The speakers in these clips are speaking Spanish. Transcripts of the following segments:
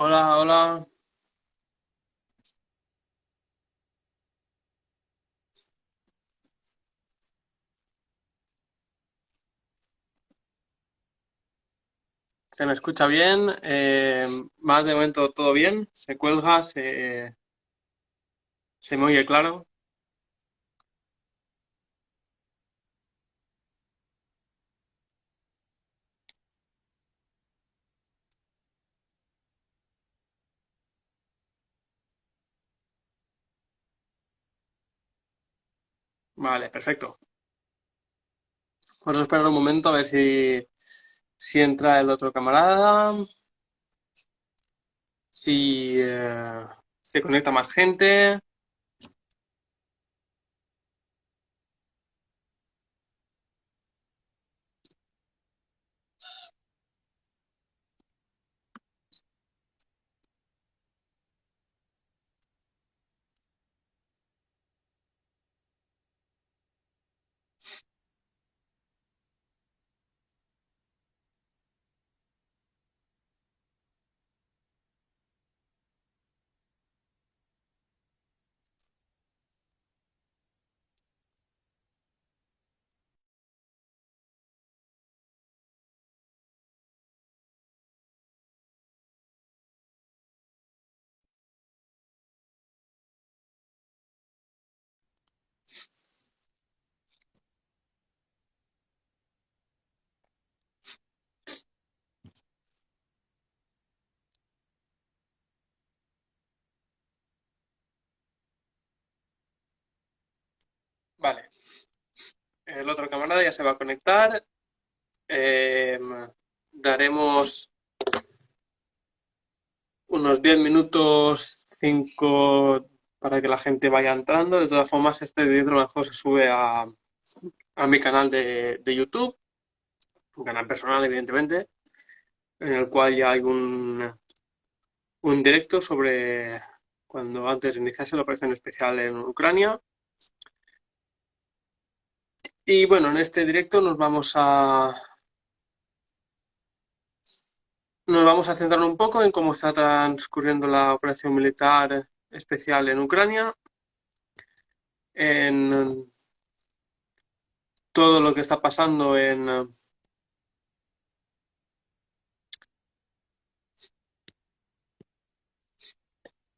Hola, hola. ¿Se me escucha bien? ¿Va de momento todo bien? ¿Se cuelga? ¿Se me oye claro? Vale, perfecto. Vamos a esperar un momento a ver si entra el otro camarada, si se conecta más gente. Vale, el otro camarada ya se va a conectar. Eh, Daremos unos 10 minutos, 5 para que la gente vaya entrando. De todas formas, este vídeo a lo mejor se sube a mi canal de YouTube, un canal personal, evidentemente, en el cual ya hay un directo sobre cuando antes de iniciarse la operación especial en Ucrania. Y bueno, en este directo nos vamos a centrar un poco en cómo está transcurriendo la operación militar especial en Ucrania, en todo lo que está pasando en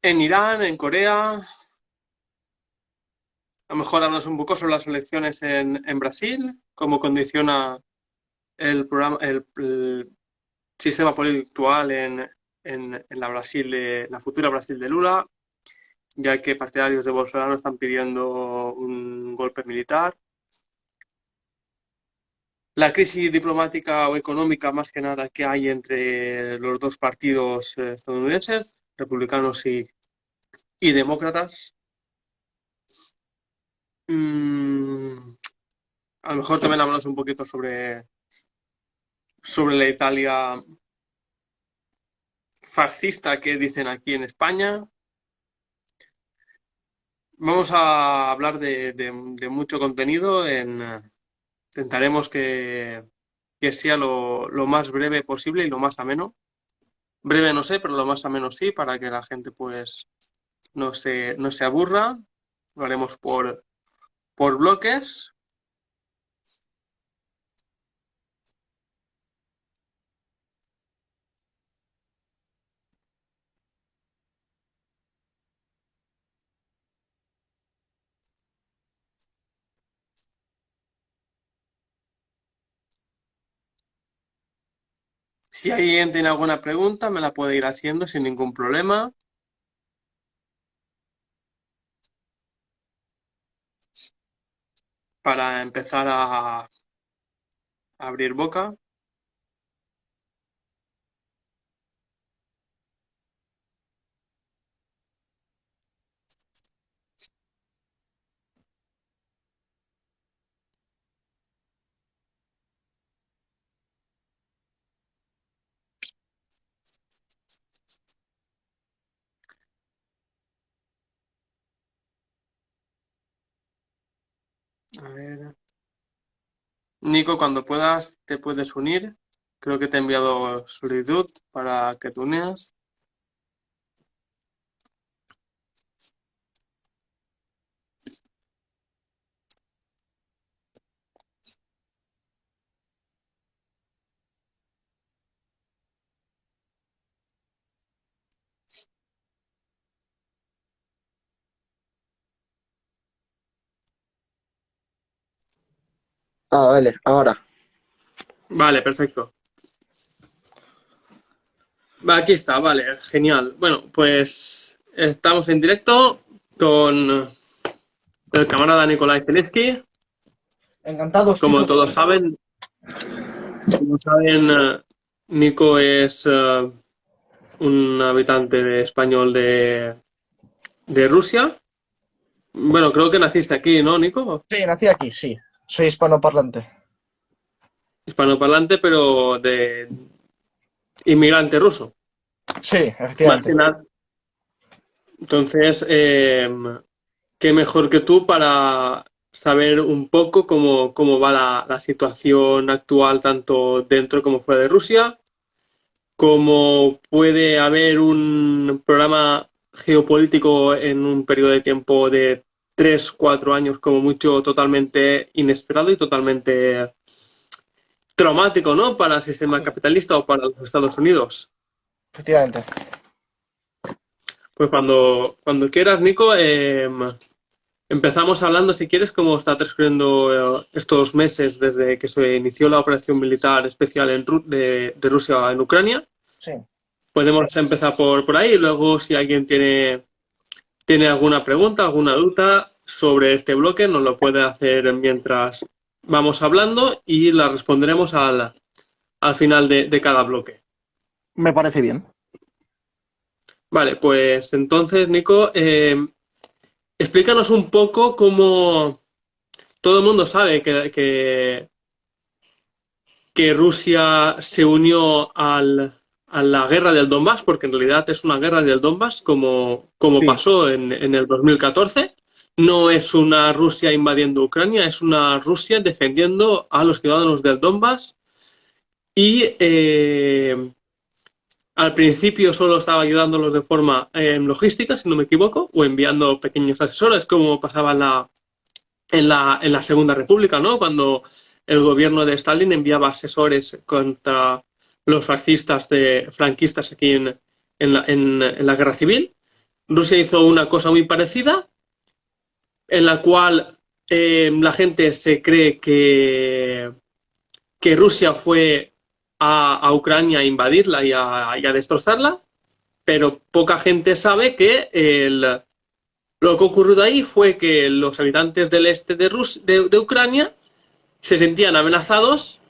Irán, en Corea. A lo mejor hablas un poco sobre las elecciones en Brasil, cómo condiciona el programa, el sistema político actual en la la futura Brasil de Lula, ya que partidarios de Bolsonaro están pidiendo un golpe militar. La crisis diplomática o económica, más que nada, que hay entre los dos partidos estadounidenses, republicanos y demócratas. Mm, a lo mejor también hablamos un poquito sobre la Italia fascista que dicen aquí en España. Vamos a hablar de mucho contenido. Intentaremos que sea lo más breve posible y lo más ameno. Breve no sé, pero lo más ameno sí, para que la gente pues no se aburra. Lo haremos por bloques. Si alguien tiene alguna pregunta, me la puede ir haciendo sin ningún problema para empezar a abrir boca. A ver. Nico, cuando puedas, te puedes unir. Creo que te he enviado solicitud para que te unas. Ah, vale, ahora. Vale, perfecto. Va, aquí está, vale, genial. Bueno, pues estamos en directo con el camarada Nikolai Zelensky. Encantado, Como chicos. todos saben, Nico es un habitante español de Rusia. Bueno, creo que naciste aquí, ¿no, Nico? Sí, nací aquí, sí. Soy hispanoparlante. Hispanoparlante, pero de inmigrante ruso. Sí, Más que efectivamente. nada. Entonces, qué mejor que tú para saber un poco cómo va la situación actual, tanto dentro como fuera de Rusia, cómo puede haber un programa geopolítico en un periodo de tiempo de 3, 4 años, como mucho, totalmente inesperado y totalmente traumático, ¿no? Para el sistema Sí, capitalista o para los Estados Unidos. efectivamente. Pues cuando quieras, Nico, empezamos hablando, si quieres, cómo está transcurriendo estos meses desde que se inició la operación militar especial de Rusia en Ucrania. Sí. Podemos empezar por ahí y luego si alguien tiene alguna pregunta, alguna duda sobre este bloque, nos lo puede hacer mientras vamos hablando y la responderemos al final de cada bloque. Me parece bien. Vale, pues entonces, Nico, explícanos un poco cómo todo el mundo sabe que Rusia se unió a la guerra del Donbass, porque en realidad es una guerra del Donbass como Sí. pasó en el 2014. No es una Rusia invadiendo Ucrania, es una Rusia defendiendo a los ciudadanos del Donbass y al principio solo estaba ayudándolos de forma logística, si no me equivoco, o enviando pequeños asesores, como pasaba en la Segunda República, ¿no? Cuando el gobierno de Stalin enviaba asesores contra los franquistas aquí en la guerra civil. Rusia hizo una cosa muy parecida, en la cual la gente se cree que Rusia fue a Ucrania a invadirla y a destrozarla, pero poca gente sabe que lo que ocurrió ahí fue que los habitantes del este de Ucrania se sentían amenazados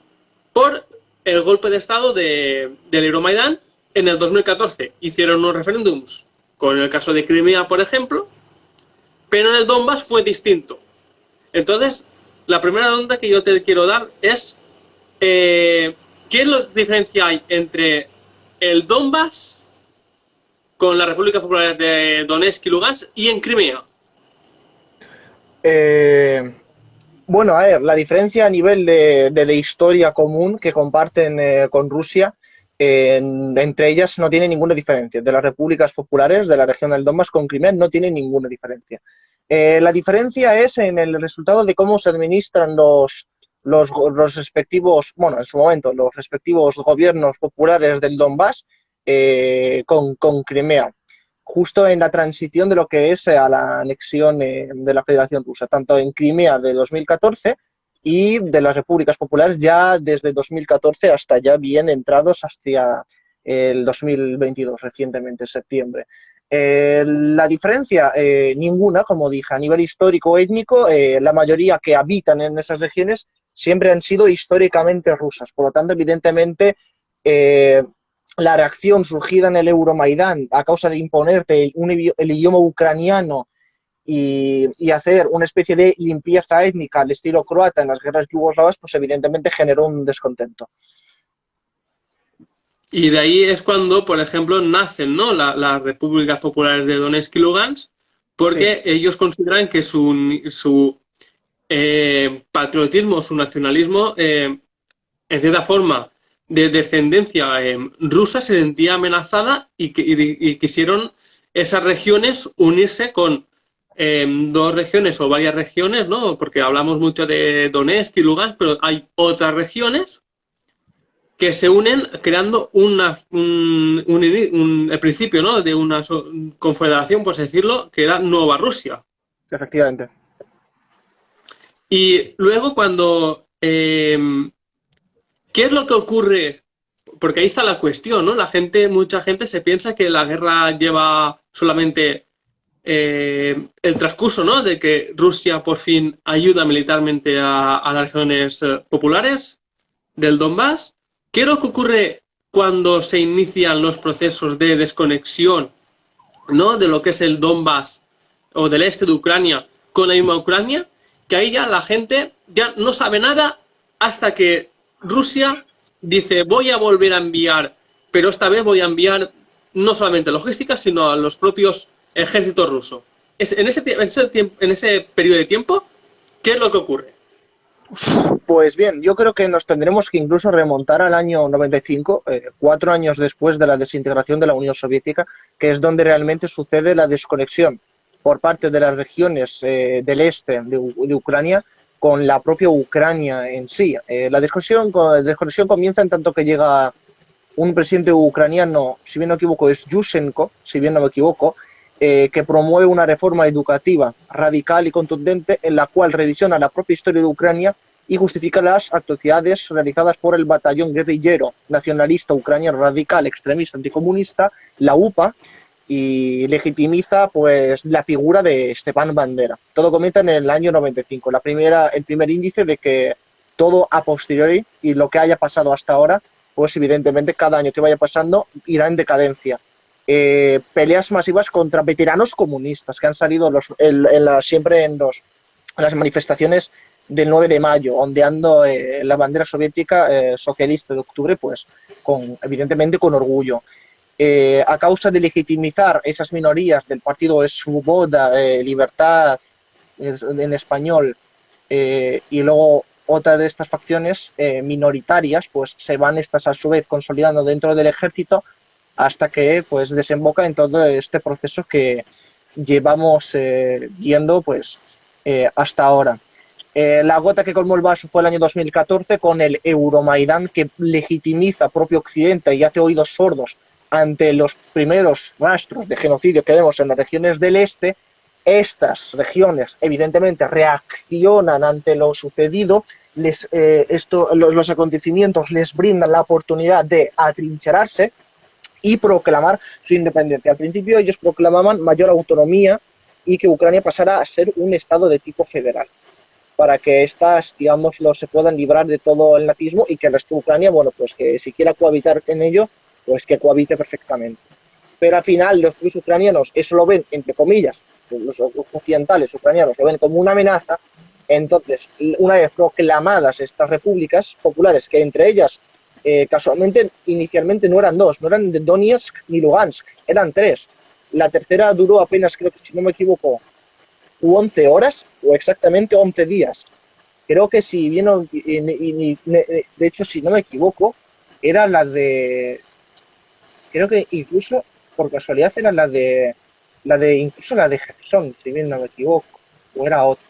por el golpe de Estado del Euromaidán en el 2014. Hicieron unos referéndums, con el caso de Crimea, por ejemplo, pero en el Donbass fue distinto. Entonces, la primera pregunta que yo te quiero dar es, ¿qué diferencia hay entre el Donbass con las repúblicas populares de Donetsk y Lugansk y en Crimea? Eh, bueno, a ver, la diferencia a nivel de historia común que comparten con Rusia, entre ellas no tiene ninguna diferencia. De las repúblicas populares de la región del Donbass con Crimea no tiene ninguna diferencia. La diferencia es en el resultado de cómo se administran los respectivos, bueno, en su momento, los respectivos gobiernos populares del Donbass con Crimea, justo en la transición de lo que es a la anexión de la Federación Rusa, tanto en Crimea de 2014 y de las repúblicas populares ya desde 2014 hasta ya bien entrados hacia el 2022, recientemente, en septiembre. La diferencia, ninguna, como dije, a nivel histórico étnico, la mayoría que habitan en esas regiones siempre han sido históricamente rusas. Por lo tanto, evidentemente, la reacción surgida en el Euromaidán a causa de imponerte el idioma ucraniano y hacer una especie de limpieza étnica al estilo croata en las guerras yugoslavas, pues evidentemente generó un descontento. Y de ahí es cuando, por ejemplo, nacen, ¿no? Las repúblicas populares de Donetsk y Lugansk, Sí, porque ellos consideran que su patriotismo, su nacionalismo, en cierta forma, de descendencia rusa, se sentía amenazada y quisieron esas regiones unirse con dos regiones o varias regiones, ¿no? Porque hablamos mucho de Donetsk y Lugansk, pero hay otras regiones que se unen creando el principio, ¿no? De una confederación, por así decirlo, que era Nueva Rusia. efectivamente. Y luego cuando Eh, ¿Qué es lo que ocurre? Porque ahí está la cuestión, ¿no? Mucha gente se piensa que la guerra lleva solamente el transcurso, ¿no? De que Rusia por fin ayuda militarmente a las regiones populares del Donbass. ¿Qué es lo que ocurre cuando se inician los procesos de desconexión, ¿no? De lo que es el Donbass o del este de Ucrania con la misma Ucrania? Que ahí ya la gente ya no sabe nada hasta que Rusia dice voy a volver a enviar, pero esta vez voy a enviar no solamente logística, sino a los propios ejércitos rusos. En ese periodo de tiempo, ¿qué es lo que ocurre? Pues bien, yo creo que nos tendremos que incluso remontar al año 95, 4 años después de la desintegración de la Unión Soviética, que es donde realmente sucede la desconexión por parte de las regiones del este de Ucrania con la propia Ucrania en sí. La desconexión comienza en tanto que llega un presidente ucraniano, si bien no me equivoco, es Yushchenko, si bien no me equivoco, que promueve una reforma educativa radical y contundente en la cual revisiona la propia historia de Ucrania y justifica las atrocidades realizadas por el batallón guerrillero nacionalista ucraniano radical, extremista, anticomunista, la UPA, y legitimiza pues la figura de Stepan Bandera. Todo comienza en el año 95, el primer índice de que todo a posteriori y lo que haya pasado hasta ahora, pues evidentemente cada año que vaya pasando irá en decadencia. Peleas masivas contra veteranos comunistas que han salido siempre en las manifestaciones del 9 de mayo, ondeando la bandera soviética socialista de octubre, pues evidentemente con orgullo. A causa de legitimizar esas minorías del partido Svoboda, Libertad en español, y luego otras de estas facciones minoritarias, pues se van estas a su vez consolidando dentro del ejército hasta que pues desemboca en todo este proceso que llevamos viendo pues hasta ahora. La gota que colmó el vaso fue el año 2014 con el Euromaidán, que legitimiza propio Occidente y hace oídos sordos ante los primeros rastros de genocidio que vemos en las regiones del este. Estas regiones evidentemente reaccionan ante lo sucedido, los acontecimientos les brindan la oportunidad de atrincherarse y proclamar su independencia. Al principio ellos proclamaban mayor autonomía y que Ucrania pasara a ser un estado de tipo federal, para que estas, digámoslo, se puedan librar de todo el nazismo y que el resto de Ucrania, bueno, pues que si quiera cohabitar en ello, pues que cohabite perfectamente. Pero al final los propios ucranianos eso lo ven, entre comillas, los occidentales ucranianos lo ven como una amenaza. Entonces, una vez proclamadas estas repúblicas populares, que entre ellas casualmente inicialmente no eran dos, no eran de Donetsk ni Lugansk, eran tres. La tercera duró apenas, creo que si no me equivoco, 11 horas o exactamente 11 días. Creo que si bien, de hecho, si no me equivoco, era la de, creo que incluso por casualidad era incluso la de Gerson, si bien no me equivoco, o era otra.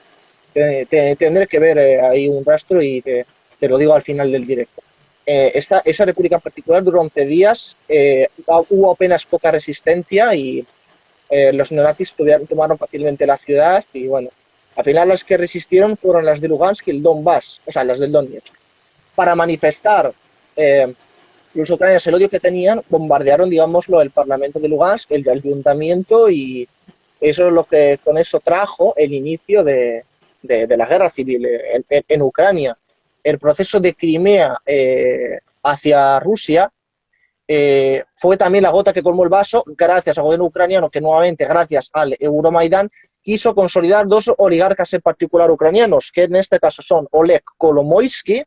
Tendré que ver ahí un rastro y te lo digo al final del directo. Esa república en particular duró 11 días, hubo apenas poca resistencia y los neonazis tomaron fácilmente la ciudad y bueno, al final las que resistieron fueron las de Lugansk y el Donbass, o sea, las del Donetsk. Para manifestar los ucranianos el odio que tenían, bombardearon, digámoslo, el parlamento de Lugansk, el ayuntamiento, y eso es lo que con eso trajo el inicio de la guerra civil en Ucrania. El proceso de Crimea hacia Rusia fue también la gota que colmó el vaso, gracias al gobierno ucraniano, que nuevamente, gracias al Euromaidán, quiso consolidar dos oligarcas en particular ucranianos, que en este caso son Oleg Kolomoisky,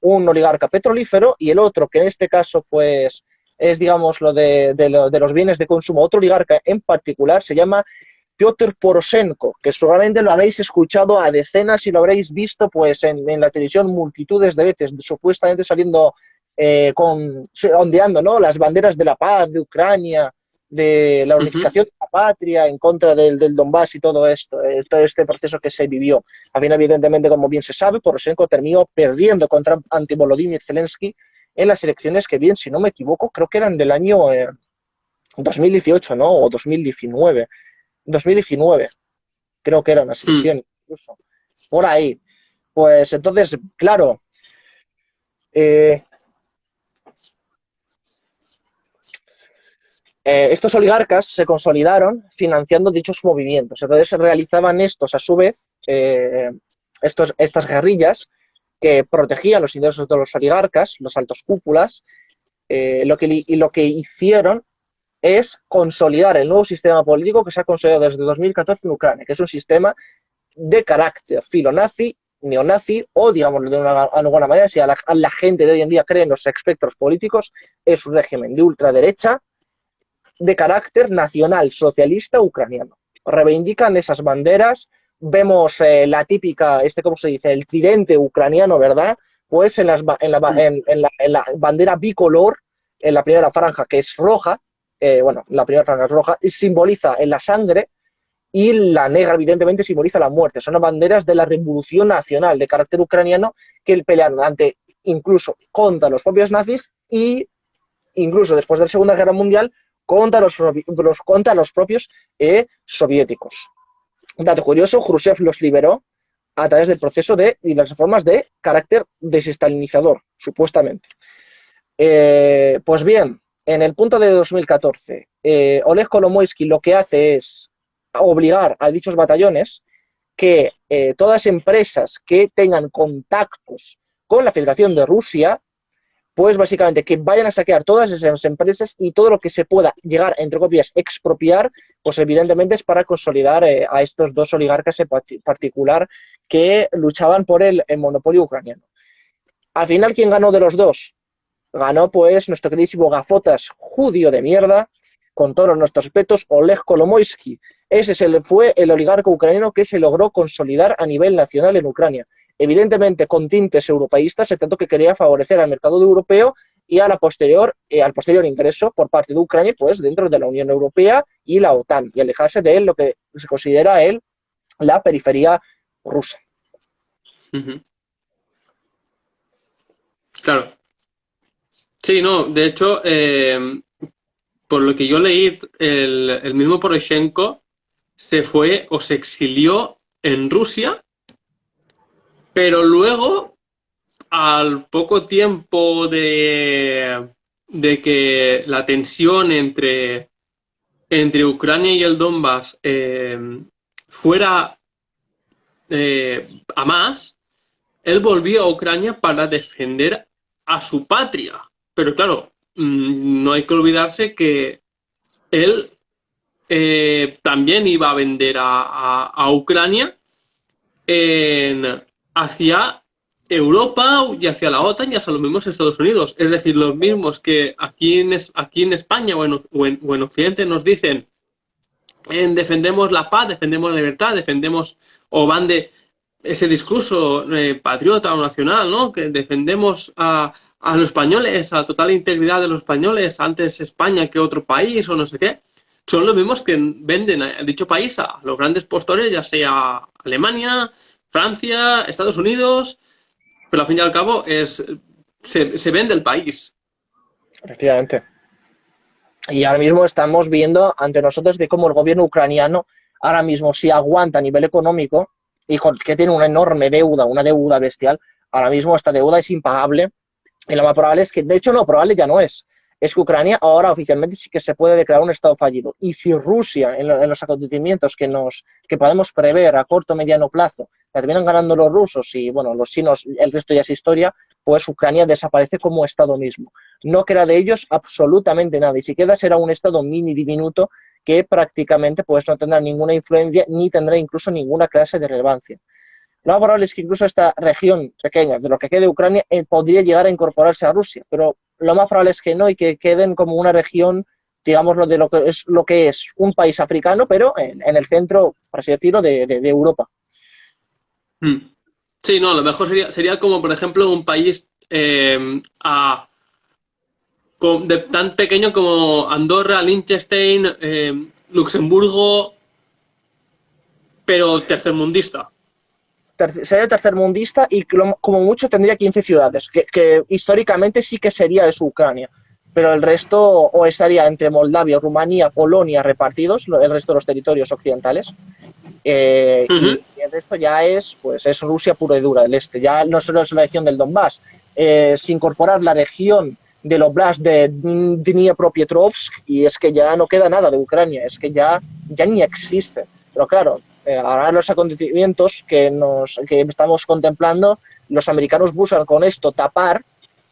un oligarca petrolífero, y el otro, que en este caso pues es, digamos, de los bienes de consumo, otro oligarca en particular, se llama Piotr Poroshenko, que seguramente lo habéis escuchado a decenas y lo habréis visto pues en la televisión multitudes de veces, supuestamente saliendo ondeando, ¿no?, las banderas de la paz, de Ucrania, de la unificación de la patria en contra del Donbass y todo esto, todo este proceso que se vivió. A fin, evidentemente, como bien se sabe, Poroshenko terminó perdiendo ante Volodymyr Zelensky en las elecciones que, bien, si no me equivoco, creo que eran del año 2018, ¿no?, o 2019. 2019, creo que eran las elecciones, incluso. Por ahí. Pues entonces, claro, Eh, estos oligarcas se consolidaron financiando dichos movimientos. Entonces realizaban estos, a su vez, estas guerrillas que protegían los intereses de los oligarcas, los altos cúpulas. Lo que hicieron es consolidar el nuevo sistema político que se ha consolidado desde 2014 en Ucrania, que es un sistema de carácter filonazi, neonazi, o digámoslo de alguna manera, si a la gente de hoy en día creen los espectros políticos, es un régimen de ultraderecha de carácter nacional socialista ucraniano. Reivindican esas banderas, vemos la típica, ¿cómo se dice? El tridente ucraniano, ¿verdad? Pues en la bandera bicolor, en la primera franja, que es roja, la primera franja es roja, y simboliza en la sangre, y la negra, evidentemente, simboliza la muerte. Son las banderas de la revolución nacional de carácter ucraniano que pelearon incluso contra los propios nazis y incluso después de la Segunda Guerra Mundial contra los propios soviéticos. Un dato curioso, Khrushchev los liberó a través del proceso y las reformas de carácter desestalinizador, supuestamente. Pues bien, en el punto de 2014, Oleg Kolomoisky lo que hace es obligar a dichos batallones que todas empresas que tengan contactos con la Federación de Rusia, pues básicamente que vayan a saquear todas esas empresas y todo lo que se pueda llegar, entre copias, expropiar, pues evidentemente es para consolidar a estos dos oligarcas en particular que luchaban por el monopolio ucraniano. Al final, ¿quién ganó de los dos? Ganó pues nuestro queridísimo gafotas judío de mierda, con todos nuestros respetos, Oleg Kolomoisky. Ese fue el oligarca ucraniano que se logró consolidar a nivel nacional en Ucrania. Evidentemente con tintes europeístas, en tanto que quería favorecer al mercado europeo y al posterior ingreso por parte de Ucrania pues dentro de la Unión Europea y la OTAN, y alejarse de lo que se considera la periferia rusa. Claro. Sí, no, de hecho, por lo que yo leí, el mismo Poroshenko se fue o se exilió en Rusia, pero luego, al poco tiempo de que la tensión entre Ucrania y el Donbass fuera a más, él volvió a Ucrania para defender a su patria. Pero claro, no hay que olvidarse que él también iba a vender a Ucrania hacia Europa y hacia la OTAN y hacia los mismos Estados Unidos. Es decir, los mismos que aquí en España o en Occidente nos dicen defendemos la paz, defendemos la libertad, defendemos o van de ese discurso patriota o nacional, ¿no? Que defendemos a los españoles, a la total integridad de los españoles, antes España que otro país o no sé qué. Son los mismos que venden a dicho país a los grandes postores, ya sea Alemania, Francia, Estados Unidos, pero al fin y al cabo se vende el país. Efectivamente. Y ahora mismo estamos viendo ante nosotros de cómo el gobierno ucraniano ahora mismo si aguanta a nivel económico y que tiene una enorme deuda, una deuda bestial, ahora mismo esta deuda es impagable y lo más probable es que, de hecho no, probable ya no es que Ucrania ahora oficialmente sí que se puede declarar un estado fallido. Y si Rusia, en los acontecimientos que podemos prever a corto o mediano plazo, la terminan ganando los rusos y bueno, los chinos, el resto ya es historia, pues Ucrania desaparece como estado mismo. No queda de ellos absolutamente nada y si queda será un estado mini diminuto que prácticamente pues no tendrá ninguna influencia ni tendrá incluso ninguna clase de relevancia. Lo más probable es que incluso esta región pequeña, de lo que quede Ucrania, podría llegar a incorporarse a Rusia, pero lo más probable es que no y que queden como una región, digámoslo, de lo que es un país africano, pero en el centro, por así decirlo, de Europa. Sí, no, a lo mejor sería como, por ejemplo, un país tan pequeño como Andorra, Liechtenstein, Luxemburgo, pero tercermundista. Sería tercermundista y como mucho tendría 15 ciudades, que históricamente sí que sería eso Ucrania, pero el resto o estaría entre Moldavia, Rumanía, Polonia repartidos, el resto de los territorios occidentales, y el resto ya es Rusia pura y dura, el este, ya no solo es la región del Donbass, se incorpora la región del Oblast de Dniepropetrovsk y es que ya no queda nada de Ucrania, es que ya ni existe. Pero claro, ahora los acontecimientos que estamos contemplando, los americanos buscan con esto tapar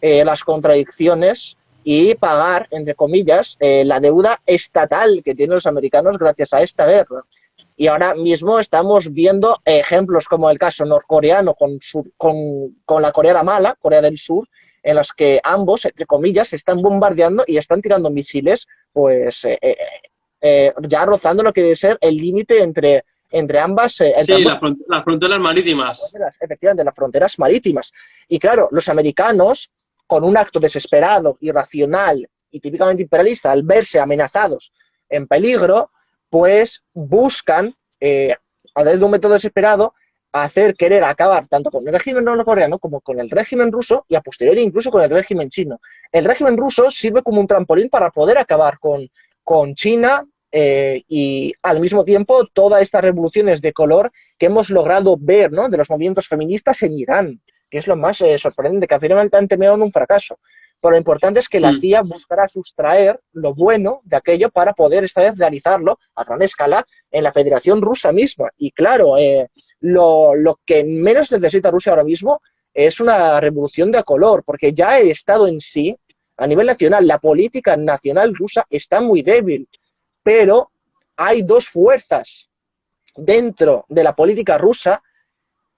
las contradicciones y pagar, entre comillas, la deuda estatal que tienen los americanos gracias a esta guerra. Y ahora mismo estamos viendo ejemplos como el caso norcoreano con la Corea mala, Corea del Sur, en los que ambos, entre comillas, se están bombardeando y están tirando misiles, pues ya rozando lo que debe ser el límite entre ambas. Sí, las fronteras marítimas. Efectivamente, las fronteras marítimas. Y claro, los americanos, con un acto desesperado, irracional y típicamente imperialista, al verse amenazados en peligro, pues buscan, a través de un método desesperado, querer acabar tanto con el régimen norcoreano como con el régimen ruso y a posteriori incluso con el régimen chino. El régimen ruso sirve como un trampolín para poder acabar con China y al mismo tiempo todas estas revoluciones de color que hemos logrado ver, ¿no?, de los movimientos feministas en Irán, que es lo más sorprendente, que afirman han terminado en un fracaso. Pero lo importante es que la CIA buscará sustraer lo bueno de aquello para poder esta vez realizarlo a gran escala en la Federación Rusa misma. Y claro, lo que menos necesita Rusia ahora mismo es una revolución de color, porque ya el Estado en sí, a nivel nacional, la política nacional rusa está muy débil, pero hay dos fuerzas dentro de la política rusa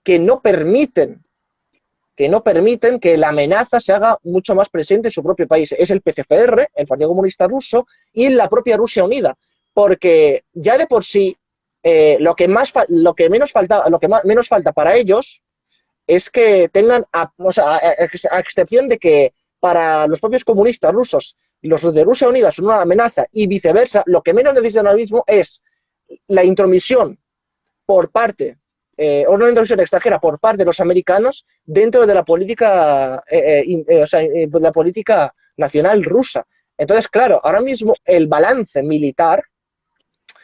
que no permiten que la amenaza se haga mucho más presente en su propio país. Es el PCFR, el Partido Comunista Ruso, y la propia Rusia Unida, porque ya de por sí lo que menos falta para ellos es que tengan, a excepción de que para los propios comunistas rusos los de Rusia Unida son una amenaza y viceversa, lo que menos necesitan ahora mismo es la intromisión por parte o una intromisión extranjera por parte de los americanos dentro de la política, la política nacional rusa. Entonces, claro, ahora mismo el balance militar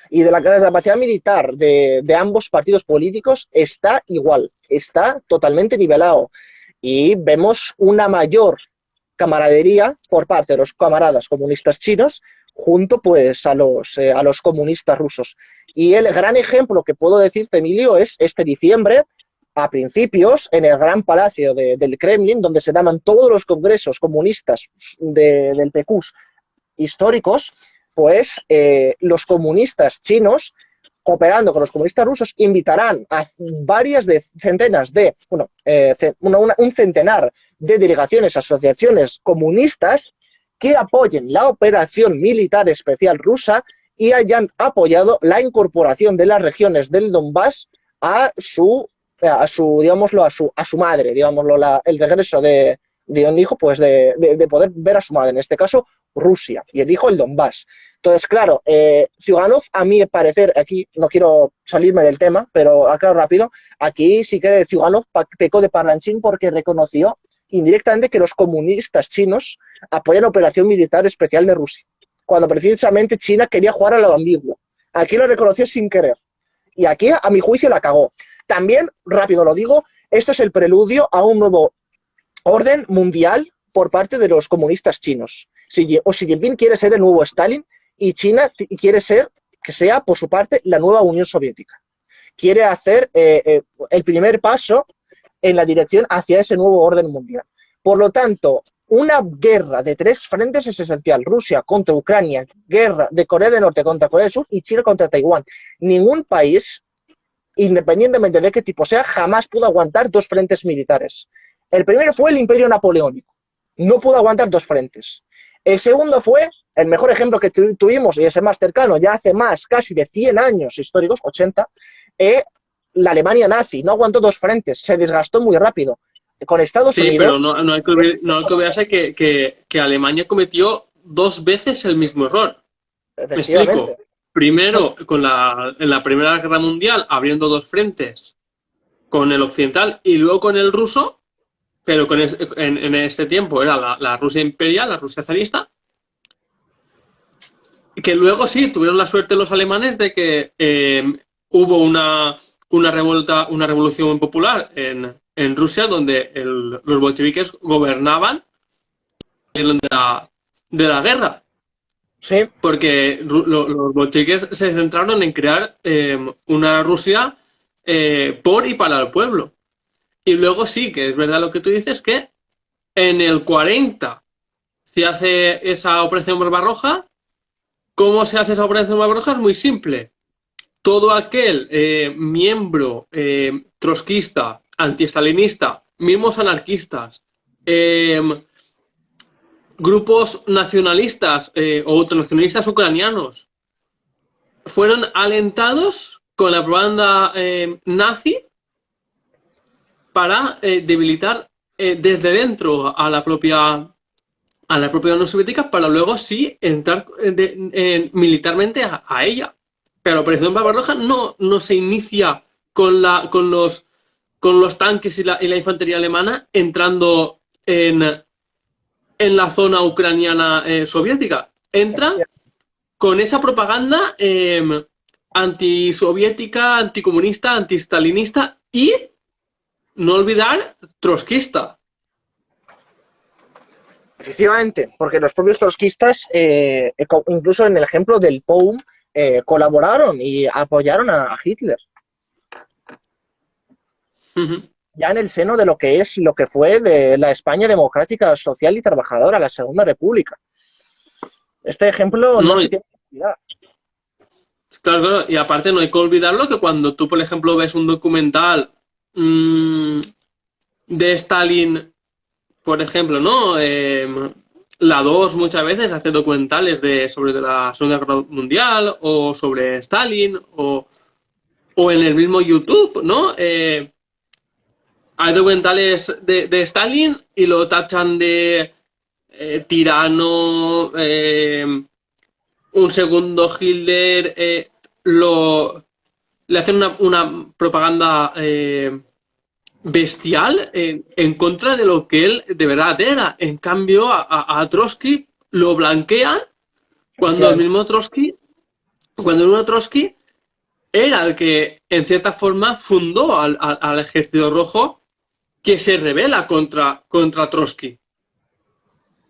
y de la capacidad militar de ambos partidos políticos está igual, está totalmente nivelado. Y vemos una mayor camaradería por parte de los camaradas comunistas chinos junto pues a los comunistas rusos. Y el gran ejemplo que puedo decirte, Emilio, es este diciembre, a principios, en el gran palacio del Kremlin, donde se daban todos los congresos comunistas del PQS históricos, pues los comunistas chinos, cooperando con los comunistas rusos, invitarán a un centenar de delegaciones, asociaciones comunistas que apoyen la operación militar especial rusa y hayan apoyado la incorporación de las regiones del Donbass a su madre, el regreso de un hijo, pues de poder ver a su madre, en este caso Rusia, y el hijo el Donbass. Entonces, claro, Zyuganov, a mi parecer, aquí no quiero salirme del tema, pero aclaro rápido, aquí sí que Zyuganov pecó de parlanchín porque reconoció indirectamente que los comunistas chinos apoyan la operación militar especial de Rusia, cuando precisamente China quería jugar a lo ambiguo. Aquí lo reconoció sin querer. Y aquí, a mi juicio, la cagó. También, rápido lo digo, esto es el preludio a un nuevo orden mundial por parte de los comunistas chinos. Xi Jinping quiere ser el nuevo Stalin y China quiere que sea, por su parte, la nueva Unión Soviética. Quiere hacer el primer paso en la dirección hacia ese nuevo orden mundial. Por lo tanto, una guerra de tres frentes es esencial. Rusia contra Ucrania, guerra de Corea del Norte contra Corea del Sur y China contra Taiwán. Ningún país, independientemente de qué tipo sea, jamás pudo aguantar dos frentes militares. El primero fue el Imperio Napoleónico. No pudo aguantar dos frentes. El segundo fue, el mejor ejemplo que tuvimos, y ese más cercano, ya hace casi de 100 años históricos, 80, la Alemania nazi. No aguantó dos frentes, se desgastó muy rápido. Con Estados Unidos... Sí, pero no hay que olvidarse que Alemania cometió dos veces el mismo error. Me explico. Primero, en la Primera Guerra Mundial, abriendo dos frentes con el occidental y luego con el ruso, pero en este tiempo era la Rusia imperial, la Rusia zarista, que luego sí tuvieron la suerte los alemanes de que hubo una revolución popular en en Rusia, donde los bolcheviques gobernaban de la guerra. Sí, Porque los bolcheviques se centraron en crear una Rusia por y para el pueblo. Y luego sí, que es verdad lo que tú dices, que en el 40 se hace esa operación Barbarroja. ¿Cómo se hace esa operación Barbarroja? Es muy simple. Todo aquel miembro trotskista, antiestalinista, mismos anarquistas, eh, grupos nacionalistas o ultranacionalistas ucranianos fueron alentados con la propaganda nazi para debilitar desde dentro a la propia Unión Soviética para luego sí entrar militarmente a ella. Pero la Operación Barbarroja no se inicia con los tanques y la infantería alemana entrando en la zona ucraniana soviética. Entra con esa propaganda antisoviética, anticomunista, antistalinista y, no olvidar, trotskista. efectivamente, porque los propios trotskistas, incluso en el ejemplo del POUM, colaboraron y apoyaron a Hitler. Uh-huh. Ya en el seno de lo que fue de la España democrática, social y trabajadora, la Segunda República. Este ejemplo no se tiene que olvidar. Claro, claro, y aparte no hay que olvidarlo que cuando tú, por ejemplo, ves un documental de Stalin, por ejemplo, ¿no? La 2 muchas veces hace documentales sobre la Segunda Guerra Mundial o sobre Stalin o en el mismo YouTube, ¿no? Hay documentales de Stalin y lo tachan de tirano, un segundo Hitler, le hacen una propaganda bestial en contra de lo que él de verdad era. En cambio, a Trotsky lo blanquean cuando el mismo Trotsky era el que, en cierta forma, fundó al Ejército Rojo que se rebela contra Trotsky.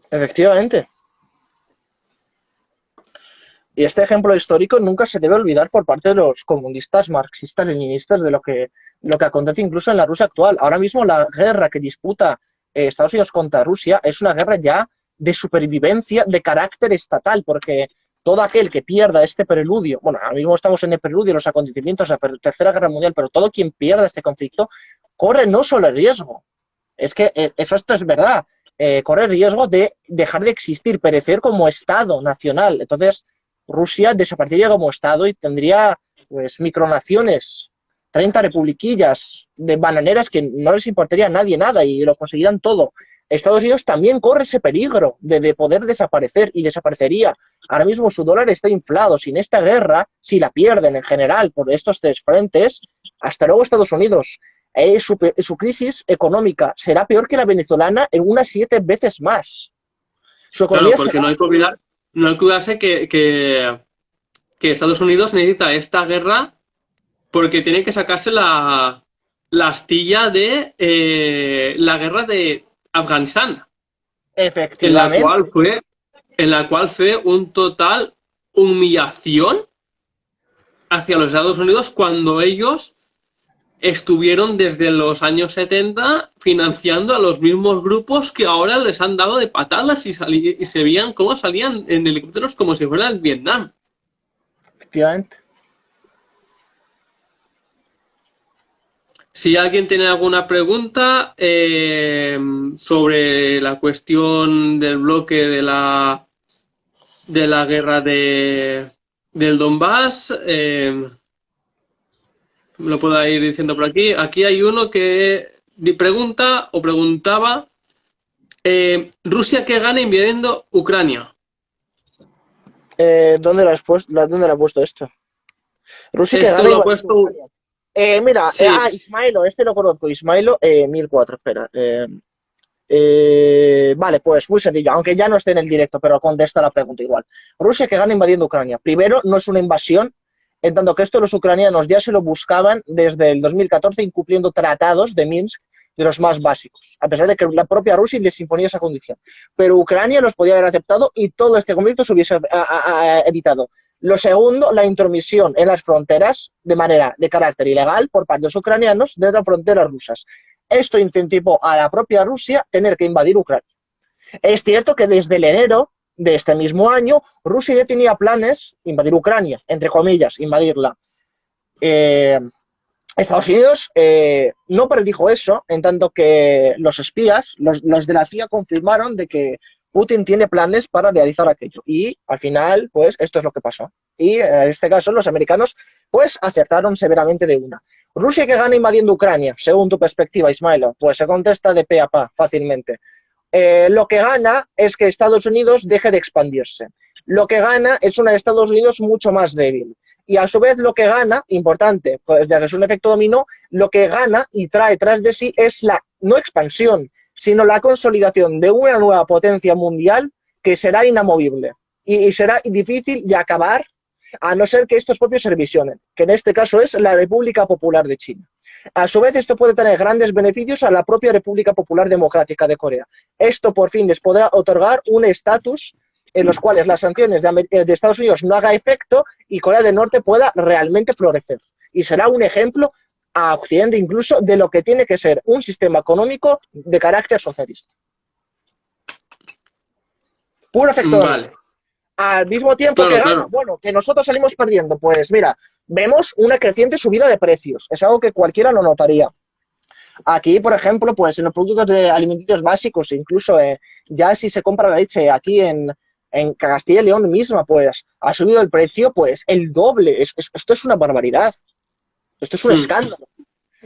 Efectivamente. Y este ejemplo histórico nunca se debe olvidar por parte de los comunistas, marxistas, leninistas de lo que acontece incluso en la Rusia actual. Ahora mismo la guerra que disputa Estados Unidos contra Rusia es una guerra ya de supervivencia de carácter estatal, porque todo aquel que pierda este preludio, bueno, ahora mismo estamos en el preludio de los acontecimientos de la Tercera Guerra Mundial, pero todo quien pierda este conflicto corre no solo el riesgo, es que esto es verdad, corre el riesgo de dejar de existir, perecer como Estado nacional. Entonces, Rusia desaparecería como Estado y tendría pues micronaciones, 30 republiquillas de bananeras que no les importaría a nadie nada y lo conseguirán todo. Estados Unidos también corre ese peligro de poder desaparecer y desaparecería. Ahora mismo su dólar está inflado. Sin esta guerra, si la pierden en general por estos tres frentes, hasta luego Estados Unidos. Su crisis económica será peor que la venezolana en unas 7 veces más. Su economía Claro, porque no hay que olvidarse que Estados Unidos necesita esta guerra porque tiene que sacarse la astilla de la guerra de Afganistán, efectivamente. en la cual fue un total humillación hacia los Estados Unidos cuando ellos estuvieron desde los años 70 financiando a los mismos grupos que ahora les han dado de patadas y se veían cómo salían en helicópteros como si fuera el Vietnam. Efectivamente. Si alguien tiene alguna pregunta sobre la cuestión del bloque de la guerra del Donbass, lo puedo ir diciendo por aquí. Aquí hay uno que preguntaba ¿Rusia qué gana invadiendo Ucrania? ¿Dónde lo ha puesto esto? Rusia que Esto gana lo ha puesto... mira, Sí. Ismailo, este lo conozco, Ismailo 1004, espera. Vale, pues muy sencillo, aunque ya no esté en el directo, pero contesta la pregunta igual. Rusia que gana invadiendo Ucrania. Primero, no es una invasión, en tanto que esto los ucranianos ya se lo buscaban desde el 2014 incumpliendo tratados de Minsk de los más básicos, a pesar de que la propia Rusia les imponía esa condición. Pero Ucrania los podía haber aceptado y todo este conflicto se hubiese evitado. Lo segundo, la intromisión en las fronteras de carácter ilegal por parte de los ucranianos de las fronteras rusas. Esto incentivó a la propia Rusia tener que invadir Ucrania. Es cierto que desde el enero de este mismo año, Rusia ya tenía planes de invadir Ucrania, entre comillas, invadirla. Estados Unidos no predijo eso, en tanto que los espías, los de la CIA, confirmaron de que Putin tiene planes para realizar aquello. Y al final, pues, esto es lo que pasó. Y en este caso, los americanos, pues, acertaron severamente de una. ¿Rusia que gana invadiendo Ucrania, según tu perspectiva, Ismailo? Pues se contesta de pe a pa, fácilmente. Lo que gana es que Estados Unidos deje de expandirse. Lo que gana es una Estados Unidos mucho más débil. Y a su vez lo que gana, importante, pues ya que es un efecto dominó, lo que gana y trae tras de sí es la no expansión, sino la consolidación de una nueva potencia mundial que será inamovible y será difícil de acabar a no ser que estos propios se revisionen, que en este caso es la República Popular de China. A su vez, esto puede tener grandes beneficios a la propia República Popular Democrática de Corea. Esto por fin les podrá otorgar un estatus en los cuales las sanciones de Estados Unidos no haga efecto y Corea del Norte pueda realmente florecer. Y será un ejemplo a Occidente incluso de lo que tiene que ser un sistema económico de carácter socialista. Puro efecto. Vale. Al mismo tiempo Claro, que gana, claro. bueno, que nosotros salimos perdiendo, pues mira, vemos una creciente subida de precios. Es algo que cualquiera lo notaría. Aquí, por ejemplo, pues en los productos alimenticios básicos, incluso ya si se compra la leche aquí en Castilla y León misma, pues ha subido el precio pues el doble. Esto es una barbaridad. Esto es un escándalo.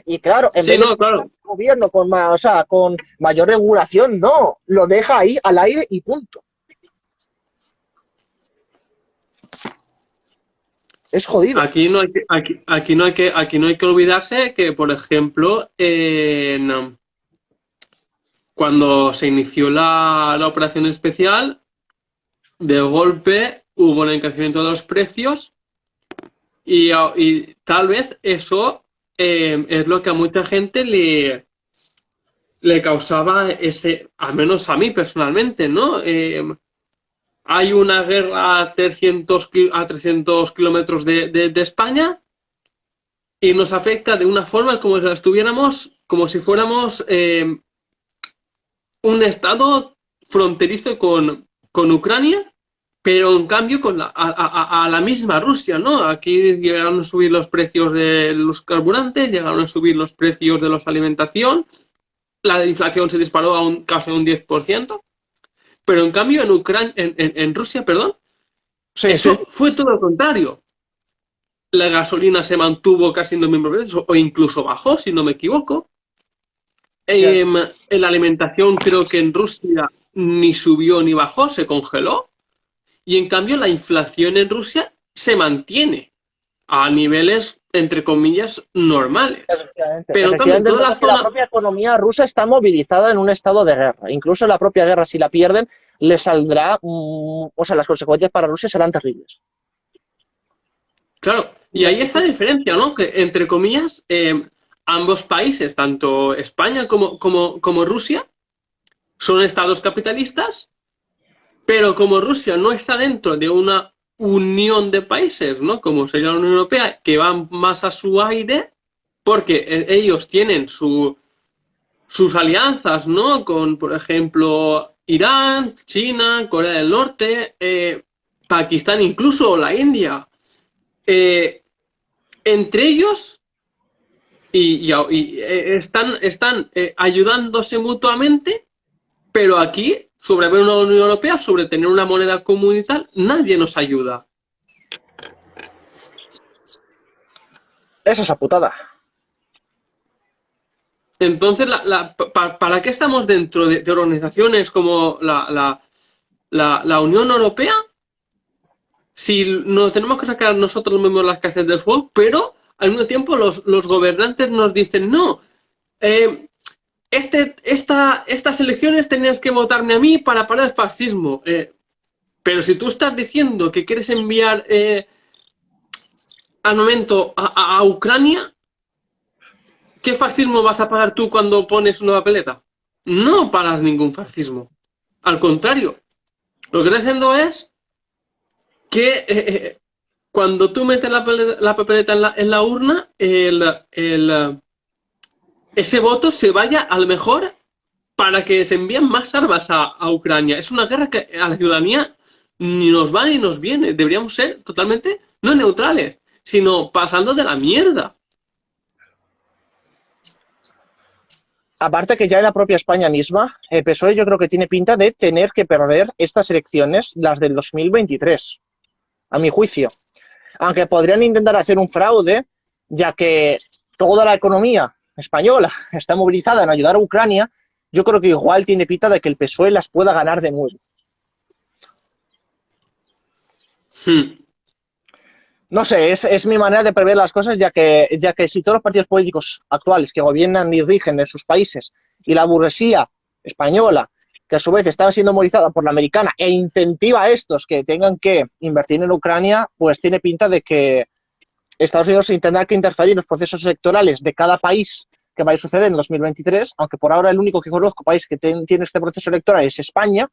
Y claro, en Sí, vez de no, claro. el gobierno con con mayor regulación, no, lo deja ahí al aire y punto. Es jodido. Aquí no hay que olvidarse que, por ejemplo, cuando se inició la operación especial, de golpe hubo un encarecimiento de los precios y tal vez eso es lo que a mucha gente le causaba ese, al menos a mí personalmente, ¿no? Hay una guerra a 300 kilómetros de España y nos afecta de una forma como si la estuviéramos, como si fuéramos un estado fronterizo con Ucrania, pero en cambio a la misma Rusia, ¿no? Aquí llegaron a subir los precios de los carburantes, llegaron a subir los precios de la alimentación, la inflación se disparó a casi un 10%, pero en cambio en Rusia, perdón, Sí, eso sí. fue todo lo contrario. La gasolina se mantuvo casi en los mismos precios o incluso bajó, si no me equivoco. Cierto. En la alimentación creo que en Rusia ni subió ni bajó, se congeló. Y en cambio la inflación en Rusia se mantiene a niveles, entre comillas, normales. Efectivamente, Pero en cambio en efectivamente, toda la porque la zona, propia economía rusa está movilizada en un estado de guerra. Incluso la propia guerra, si la pierden, le saldrá, o sea, las consecuencias para Rusia serán terribles. claro, y ahí está la diferencia, ¿no? Que entre comillas, ambos países, tanto España como Rusia, son estados capitalistas, pero como Rusia no está dentro de una unión de países, ¿no? Como sería la Unión Europea, que van más a su aire, porque ellos tienen sus alianzas, ¿no? Con, por ejemplo, Irán, China, Corea del Norte, Pakistán, incluso la India. Entre ellos están ayudándose mutuamente, pero aquí, sobre haber una Unión Europea, sobre tener una moneda común y tal, nadie nos ayuda. Esa es la putada. Entonces, ¿para qué estamos dentro de organizaciones como la Unión Europea si nos tenemos que sacar nosotros mismos las castañas del fuego, pero al mismo tiempo los gobernantes nos dicen, no, estas elecciones tenías que votarme a mí para parar el fascismo. Pero si tú estás diciendo que quieres enviar armamento a Ucrania, ¿qué fascismo vas a parar tú cuando pones una papeleta? No paras ningún fascismo. Al contrario, lo que estás haciendo es que cuando tú metes la papeleta en la urna, ese voto se vaya a lo mejor para que se envíen más armas a Ucrania. Es una guerra que a la ciudadanía ni nos va ni nos viene. Deberíamos ser totalmente no neutrales, sino pasando de la mierda. Aparte que ya en la propia España misma, el PSOE yo creo que tiene pinta de tener que perder estas elecciones, las del 2023, a mi juicio. Aunque podrían intentar hacer un fraude, ya que toda la economía española está movilizada en ayudar a Ucrania, yo creo que igual tiene pinta de que el PSOE las pueda ganar de nuevo. No sé, es mi manera de prever las cosas, ya que si todos los partidos políticos actuales que gobiernan y rigen en sus países y la burguesía española, que a su vez está siendo movilizada por la americana e incentiva a estos que tengan que invertir en Ucrania, pues tiene pinta de que Estados Unidos tendrá que interferir en los procesos electorales de cada país que vaya a suceder en 2023, aunque por ahora el único que conozco país que tiene este proceso electoral es España,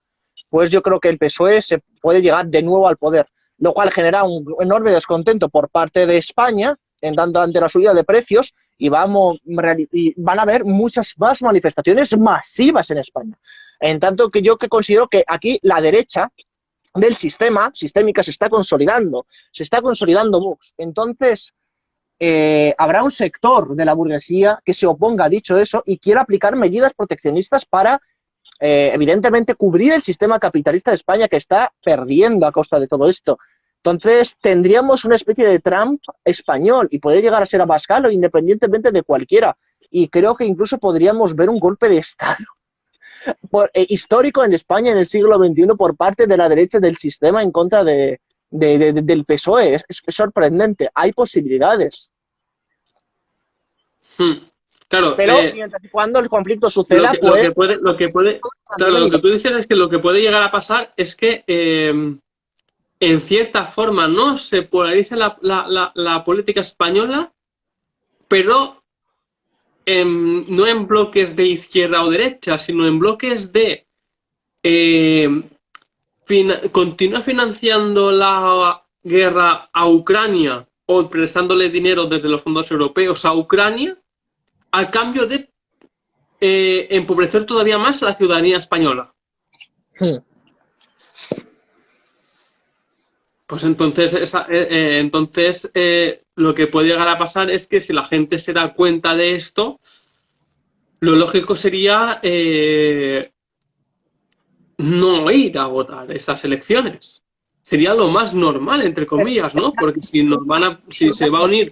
pues yo creo que el PSOE se puede llegar de nuevo al poder, lo cual genera un enorme descontento por parte de España en tanto ante la subida de precios y van a haber muchas más manifestaciones masivas en España. En tanto que yo que considero que aquí la derecha del sistémica, se está consolidando Vox. Entonces, habrá un sector de la burguesía que se oponga a dicho eso y quiera aplicar medidas proteccionistas para evidentemente cubrir el sistema capitalista de España que está perdiendo a costa de todo esto. Entonces tendríamos una especie de Trump español y podría llegar a ser Abascal o independientemente de cualquiera. Y creo que incluso podríamos ver un golpe de Estado histórico en España en el siglo XXI por parte de la derecha del sistema en contra del PSOE. Es sorprendente. Hay posibilidades. Claro, pero mientras y cuando el conflicto suceda, lo que tú dices es que lo que puede llegar a pasar es que en cierta forma no se polarice la política española, pero no en bloques de izquierda o derecha, sino en bloques de continuar financiando la guerra a Ucrania o prestándole dinero desde los fondos europeos a Ucrania, a cambio de empobrecer todavía más a la ciudadanía española. Pues entonces, lo que puede llegar a pasar es que si la gente se da cuenta de esto, lo lógico sería no ir a votar estas elecciones. Sería lo más normal, entre comillas, ¿no? Porque si se va a unir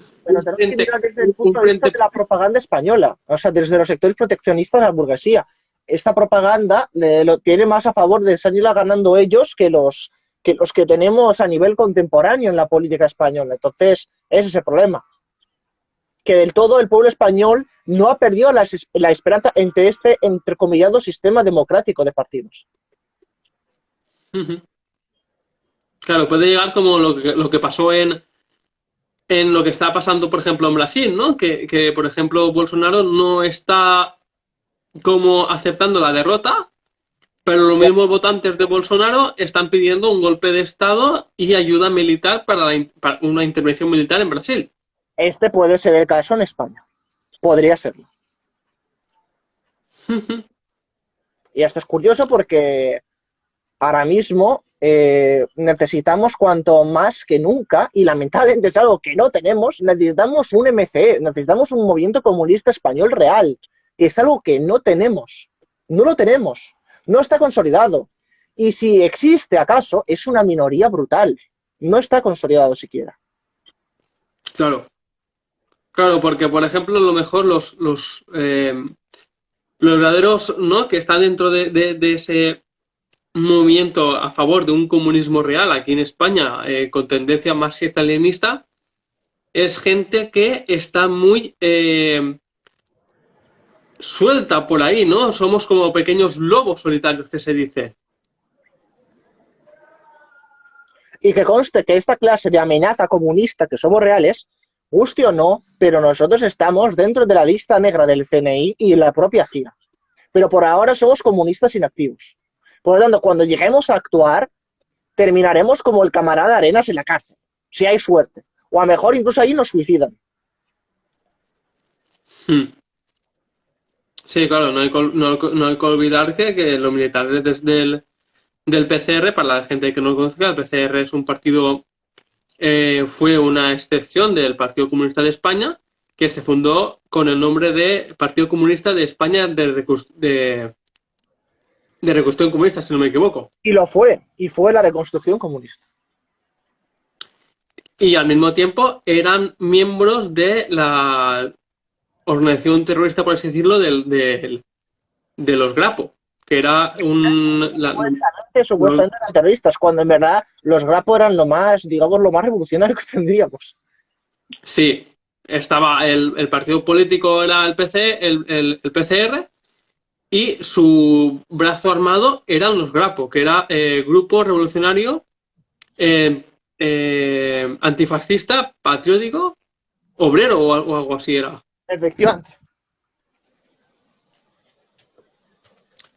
desde el punto de vista de la propaganda española, o sea, desde los sectores proteccionistas de la burguesía. Esta propaganda lo tiene más a favor de salirla ganando ellos que los que tenemos a nivel contemporáneo en la política española. Entonces, ese es el problema. Que del todo el pueblo español no ha perdido la esperanza entre este entrecomillado sistema democrático de partidos. Claro, puede llegar como lo que pasó en lo que está pasando, por ejemplo, en Brasil, ¿no? Que por ejemplo, Bolsonaro no está como aceptando la derrota, pero los mismos votantes de Bolsonaro están pidiendo un golpe de Estado y ayuda militar para una intervención militar en Brasil. Este puede ser el caso en España. Podría serlo. Y esto es curioso porque ahora mismo necesitamos cuanto más que nunca, y lamentablemente es algo que no tenemos, necesitamos un MCE, necesitamos un movimiento comunista español real, que es algo que no tenemos. No lo tenemos. No está consolidado. Y si existe acaso, es una minoría brutal. No está consolidado siquiera. Claro. Claro, porque por ejemplo, a lo mejor los verdaderos, ¿no?, que están dentro de ese movimiento a favor de un comunismo real aquí en España, con tendencia marxista-leninista, es gente que está muy suelta por ahí, ¿no? Somos como pequeños lobos solitarios, que se dice. Y que conste que esta clase de amenaza comunista que somos reales guste o no, pero nosotros estamos dentro de la lista negra del CNI y la propia CIA. Pero por ahora somos comunistas inactivos. Por lo tanto, cuando lleguemos a actuar, terminaremos como el camarada Arenas en la cárcel, si hay suerte. O a lo mejor incluso ahí nos suicidan. Hmm. Sí, claro, no hay que olvidar que los militares del PCR, para la gente que no lo conozca, el PCR es un partido, fue una excepción del Partido Comunista de España, que se fundó con el nombre de Partido Comunista de España de Reconstrucción Comunista, si no me equivoco. Y fue la reconstrucción comunista. Y al mismo tiempo eran miembros de la organización terrorista, por así decirlo, de los Grapo, que era Supuestamente eran terroristas, cuando en verdad los Grapo eran lo más, digamos, lo más revolucionario que tendríamos. Sí, estaba el partido político, era el PCR, y su brazo armado eran los Grapo, que era Grupo Revolucionario Antifascista Patriótico Obrero o algo así era. Efectivamente.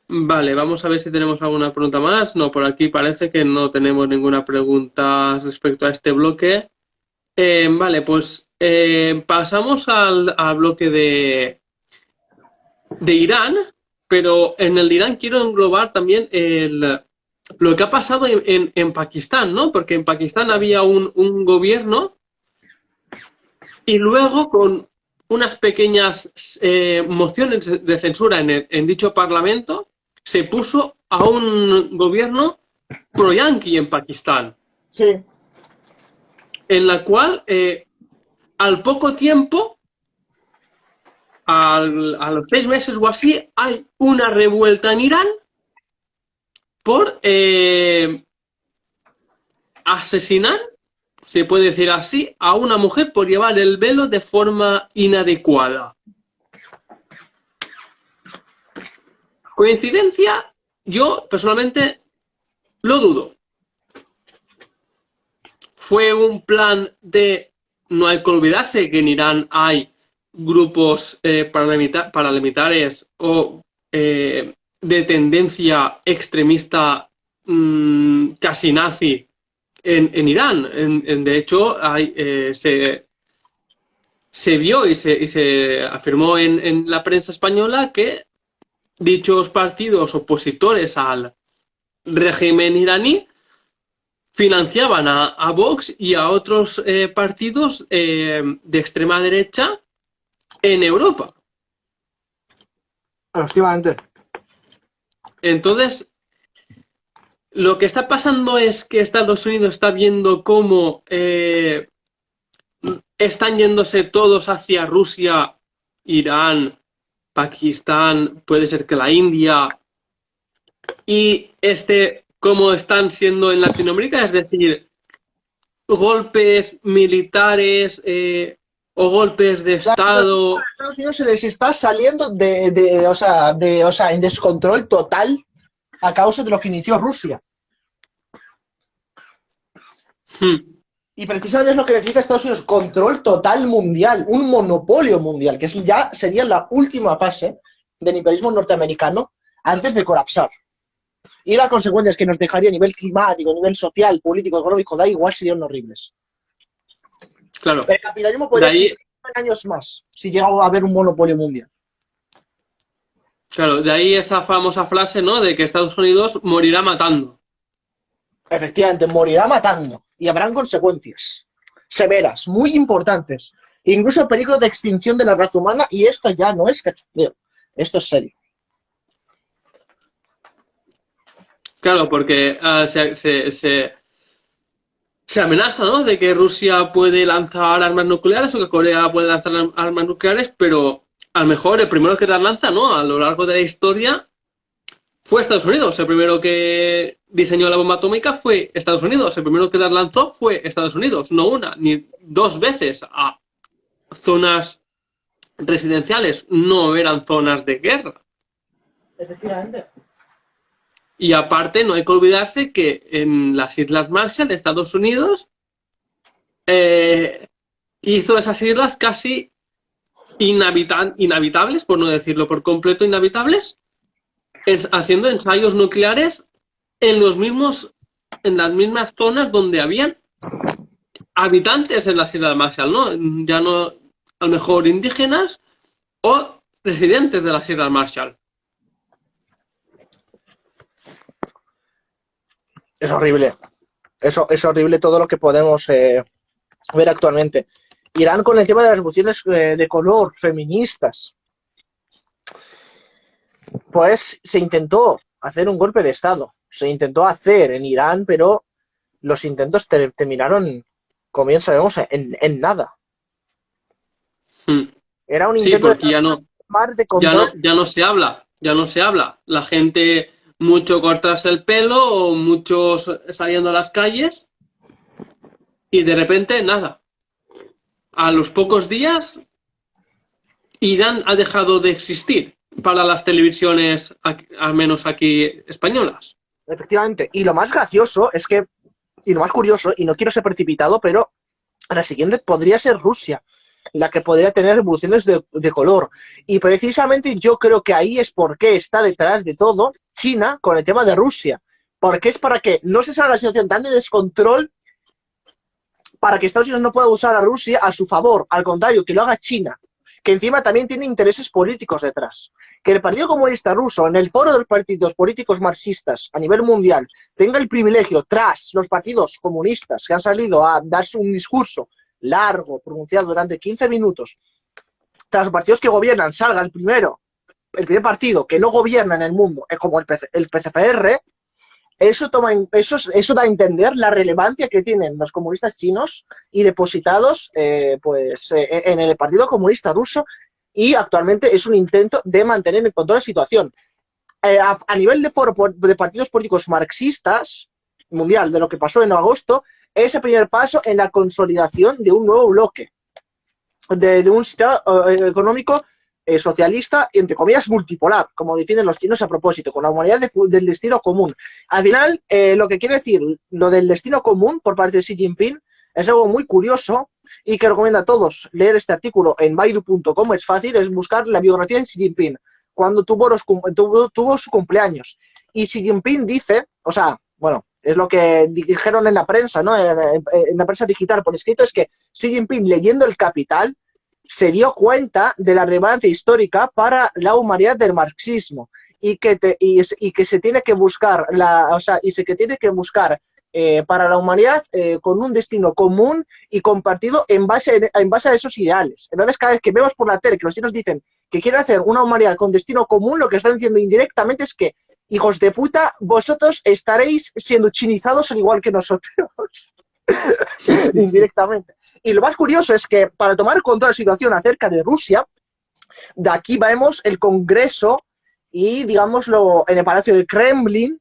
Vale, vamos a ver si tenemos alguna pregunta más. No, por aquí parece que no tenemos ninguna pregunta respecto a este bloque. Vale, pues pasamos al bloque de Irán, pero en el de Irán quiero englobar también lo que ha pasado en Pakistán, ¿no? Porque en Pakistán había un gobierno y luego con unas pequeñas mociones de censura en dicho parlamento se puso a un gobierno pro-yanqui en Pakistán. Sí. En la cual al poco tiempo, a los 6 meses o así, hay una revuelta en Irán por asesinar, se puede decir así, a una mujer por llevar el velo de forma inadecuada. ¿Coincidencia? Yo personalmente lo dudo. Fue un plan de... No hay que olvidarse que en Irán hay grupos paramilitares o de tendencia extremista casi nazi en Irán. De hecho, se vio y se afirmó en la prensa española que dichos partidos opositores al régimen iraní financiaban a Vox y a otros partidos de extrema derecha en Europa. Efectivamente. Entonces, lo que está pasando es que Estados Unidos está viendo cómo están yéndose todos hacia Rusia, Irán, Pakistán, puede ser que la India, y cómo están siendo en Latinoamérica, es decir, golpes militares o golpes de Estado. A Estados Unidos se les está saliendo en descontrol total a causa de lo que inició Rusia. Y precisamente es lo que necesita Estados Unidos, control total mundial, un monopolio mundial, que ya sería la última fase del imperialismo norteamericano antes de colapsar. Y las consecuencias que nos dejaría a nivel climático, a nivel social, político, económico, da igual, serían horribles. Claro. El capitalismo podría existir en años más, si llega a haber un monopolio mundial. Claro, de ahí esa famosa frase, ¿no?, de que Estados Unidos morirá matando. Efectivamente, morirá matando. Y habrán consecuencias severas, muy importantes. Incluso peligro de extinción de la raza humana, y esto ya no es cachondeo. Esto es serio. Claro, porque se amenaza, ¿no?, de que Rusia puede lanzar armas nucleares o que Corea puede lanzar armas nucleares, pero a lo mejor el primero que las lanza, ¿no?, a lo largo de la historia fue Estados Unidos. El primero que diseñó la bomba atómica fue Estados Unidos. El primero que las lanzó fue Estados Unidos. No una, ni 2 veces a zonas residenciales. No eran zonas de guerra. Efectivamente. Y aparte, no hay que olvidarse que en las Islas Marshall, Estados Unidos, hizo esas islas casi inhabitables, por no decirlo por completo inhabitables, haciendo ensayos nucleares en en las mismas zonas donde habían habitantes en las Islas Marshall, ¿no? Ya no, a lo mejor indígenas o residentes de las Islas Marshall. Es horrible. Eso es horrible todo lo que podemos ver actualmente. Irán con el tema de las revoluciones de color, feministas. Pues se intentó hacer un golpe de Estado. Se intentó hacer en Irán, pero los intentos terminaron, como bien sabemos, en nada. Era un Sí, intento porque de control. ya no se habla, ya no se habla. La gente, mucho cortarse el pelo o muchos saliendo a las calles y de repente nada. A los pocos días, Irán ha dejado de existir para las televisiones, al menos aquí españolas. Efectivamente. Y lo más gracioso es que, y lo más curioso, y no quiero ser precipitado, pero la siguiente podría ser Rusia, la que podría tener revoluciones de color. Y precisamente yo creo que ahí es porque está detrás de todo China con el tema de Rusia. Porque es para que no se salga la situación tan de descontrol, para que Estados Unidos no pueda usar a Rusia a su favor. Al contrario, que lo haga China, que encima también tiene intereses políticos detrás. Que el Partido Comunista Ruso, en el foro de los partidos políticos marxistas a nivel mundial, tenga el privilegio, tras los partidos comunistas que han salido a darse un discurso largo, pronunciado durante 15 minutos, tras los partidos que gobiernan, salga el primer partido que no gobierna en el mundo, como el PCFR, eso da a entender la relevancia que tienen los comunistas chinos y depositados en el Partido Comunista Ruso, y actualmente es un intento de mantener en control la situación. A nivel de foro de partidos políticos marxistas mundial, de lo que pasó en agosto, es el primer paso en la consolidación de un nuevo bloque, de un sistema económico socialista, entre comillas, multipolar, como definen los chinos a propósito, con la humanidad del destino común. Al final, lo que quiere decir lo del destino común por parte de Xi Jinping es algo muy curioso y que recomiendo a todos leer este artículo en baidu.com. Es fácil, es buscar la biografía de Xi Jinping, cuando tuvo su cumpleaños. Y Xi Jinping dice, o sea, bueno, es lo que dijeron en la prensa, ¿no? En la prensa digital por escrito, es que Xi Jinping, leyendo El Capital, se dio cuenta de la relevancia histórica para la humanidad del marxismo y que se tiene que buscar para la humanidad con un destino común y compartido en base a esos ideales. Entonces, cada vez que vemos por la tele que los chinos dicen que quieren hacer una humanidad con destino común, lo que están diciendo indirectamente es que, hijos de puta, vosotros estaréis siendo chinizados al igual que nosotros. Indirectamente. Y lo más curioso es que para tomar control de la situación acerca de Rusia, de aquí vemos el Congreso y, digámoslo, en el Palacio del Kremlin,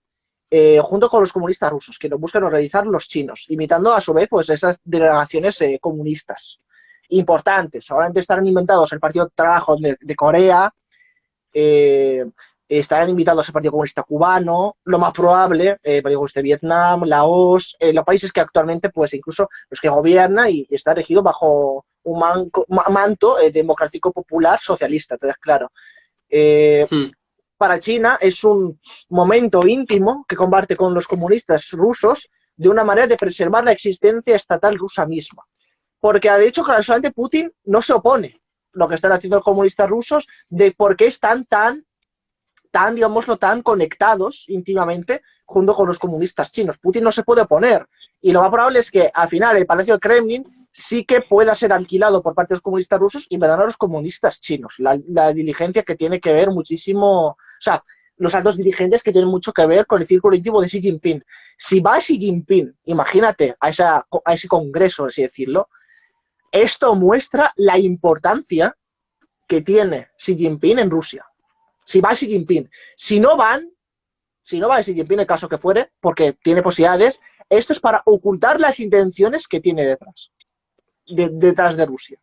junto con los comunistas rusos, que lo buscan organizar los chinos, imitando a su vez pues esas delegaciones comunistas importantes. Ahora estarán inventados el Partido de Trabajo de Corea, estarán invitados al Partido Comunista Cubano, lo más probable, el Partido Comunista de Vietnam, Laos, los países que actualmente, pues incluso los que gobiernan y está regido bajo un manto democrático popular socialista, entonces claro. Para China es un momento íntimo que comparte con los comunistas rusos de una manera de preservar la existencia estatal rusa misma. Porque de hecho, casualmente Putin no se opone a lo que están haciendo los comunistas rusos de por qué están tan, digámoslo, tan conectados íntimamente junto con los comunistas chinos. Putin no se puede oponer. Y lo más probable es que al final el Palacio del Kremlin sí que pueda ser alquilado por parte de los comunistas rusos y vendrán a los comunistas chinos. La diligencia que tiene que ver muchísimo, o sea, los altos dirigentes que tienen mucho que ver con el círculo íntimo de Xi Jinping. Si va Xi Jinping, imagínate, a ese congreso, así decirlo, esto muestra la importancia que tiene Xi Jinping en Rusia. Si va Xi Jinping. Si no va Xi Jinping, el caso que fuere, porque tiene posibilidades, esto es para ocultar las intenciones que tiene detrás de Rusia.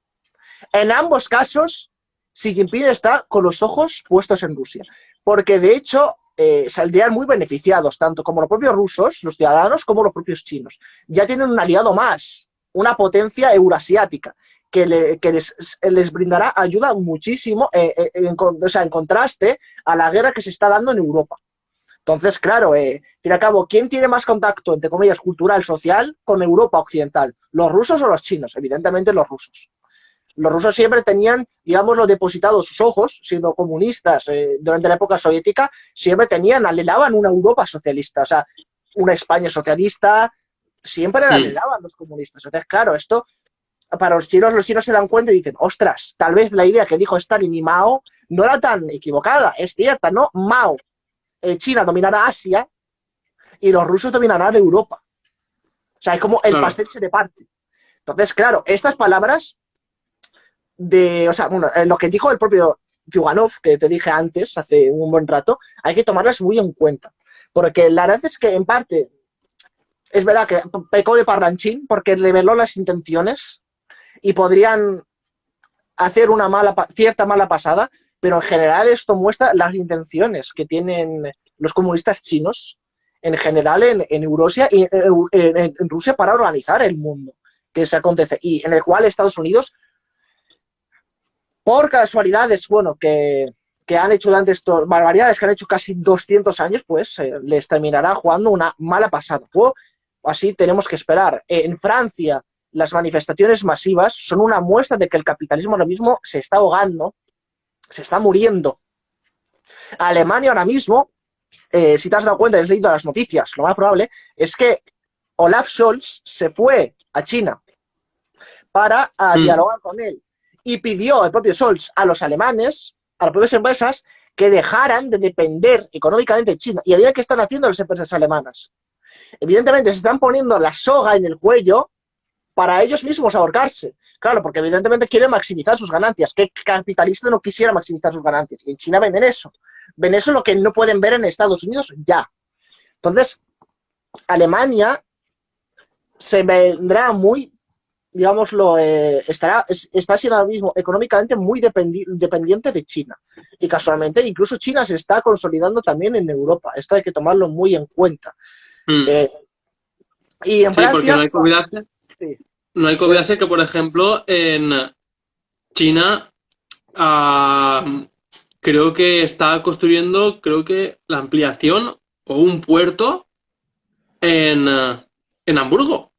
En ambos casos, Xi Jinping está con los ojos puestos en Rusia, porque de hecho saldrían muy beneficiados, tanto como los propios rusos, los ciudadanos, como los propios chinos. Ya tienen un aliado más una potencia eurasiática que les brindará ayuda muchísimo o sea, en contraste a la guerra que se está dando en Europa. Entonces, claro, al fin y al cabo, ¿quién tiene más contacto, entre comillas, cultural, social con Europa occidental? ¿Los rusos o los chinos? Evidentemente los rusos. Los rusos siempre tenían, digámoslo, depositados sus ojos, siendo comunistas durante la época soviética, siempre anhelaban una Europa socialista, o sea, una España socialista, siempre la anhelaban los comunistas. Entonces, claro, esto para los chinos se dan cuenta y dicen, ostras, tal vez la idea que dijo Stalin y Mao no era tan equivocada, es cierta, ¿no? Mao, China dominará Asia y los rusos dominarán Europa. O sea, es como el pastel se reparte. Entonces, claro, estas palabras o sea, bueno, lo que dijo el propio Yuganov, que te dije antes, hace un buen rato, hay que tomarlas muy en cuenta. Porque la verdad es que, en parte, es verdad que pecó de parlanchín porque reveló las intenciones y podrían hacer una cierta mala pasada, pero en general esto muestra las intenciones que tienen los comunistas chinos, en general en Eurasia y en Rusia para organizar el mundo que se acontece y en el cual Estados Unidos, por casualidades, bueno, que han hecho durante estas barbaridades que han hecho casi 200 años, pues les terminará jugando una mala pasada. O así tenemos que esperar. En Francia, las manifestaciones masivas son una muestra de que el capitalismo ahora mismo se está ahogando, se está muriendo. Alemania ahora mismo, si te has dado cuenta y has leído las noticias, lo más probable es que Olaf Scholz se fue a China para dialogar con él y pidió el propio Scholz a los alemanes, a las propias empresas, que dejaran de depender económicamente de China. Y a día que están haciendo las empresas alemanas. Evidentemente se están poniendo la soga en el cuello para ellos mismos ahorcarse. Claro, porque evidentemente quieren maximizar sus ganancias. ¿Qué capitalista no quisiera maximizar sus ganancias? Y en China ven eso. Ven eso lo que no pueden ver en Estados Unidos ya. Entonces, Alemania se vendrá muy, digámoslo, está siendo ahora mismo económicamente muy dependiente de China. Y casualmente, incluso China se está consolidando también en Europa. Esto hay que tomarlo muy en cuenta. Y en Francia... porque no hay que olvidarse que, por ejemplo, en China creo que está construyendo, la ampliación o un puerto en Hamburgo,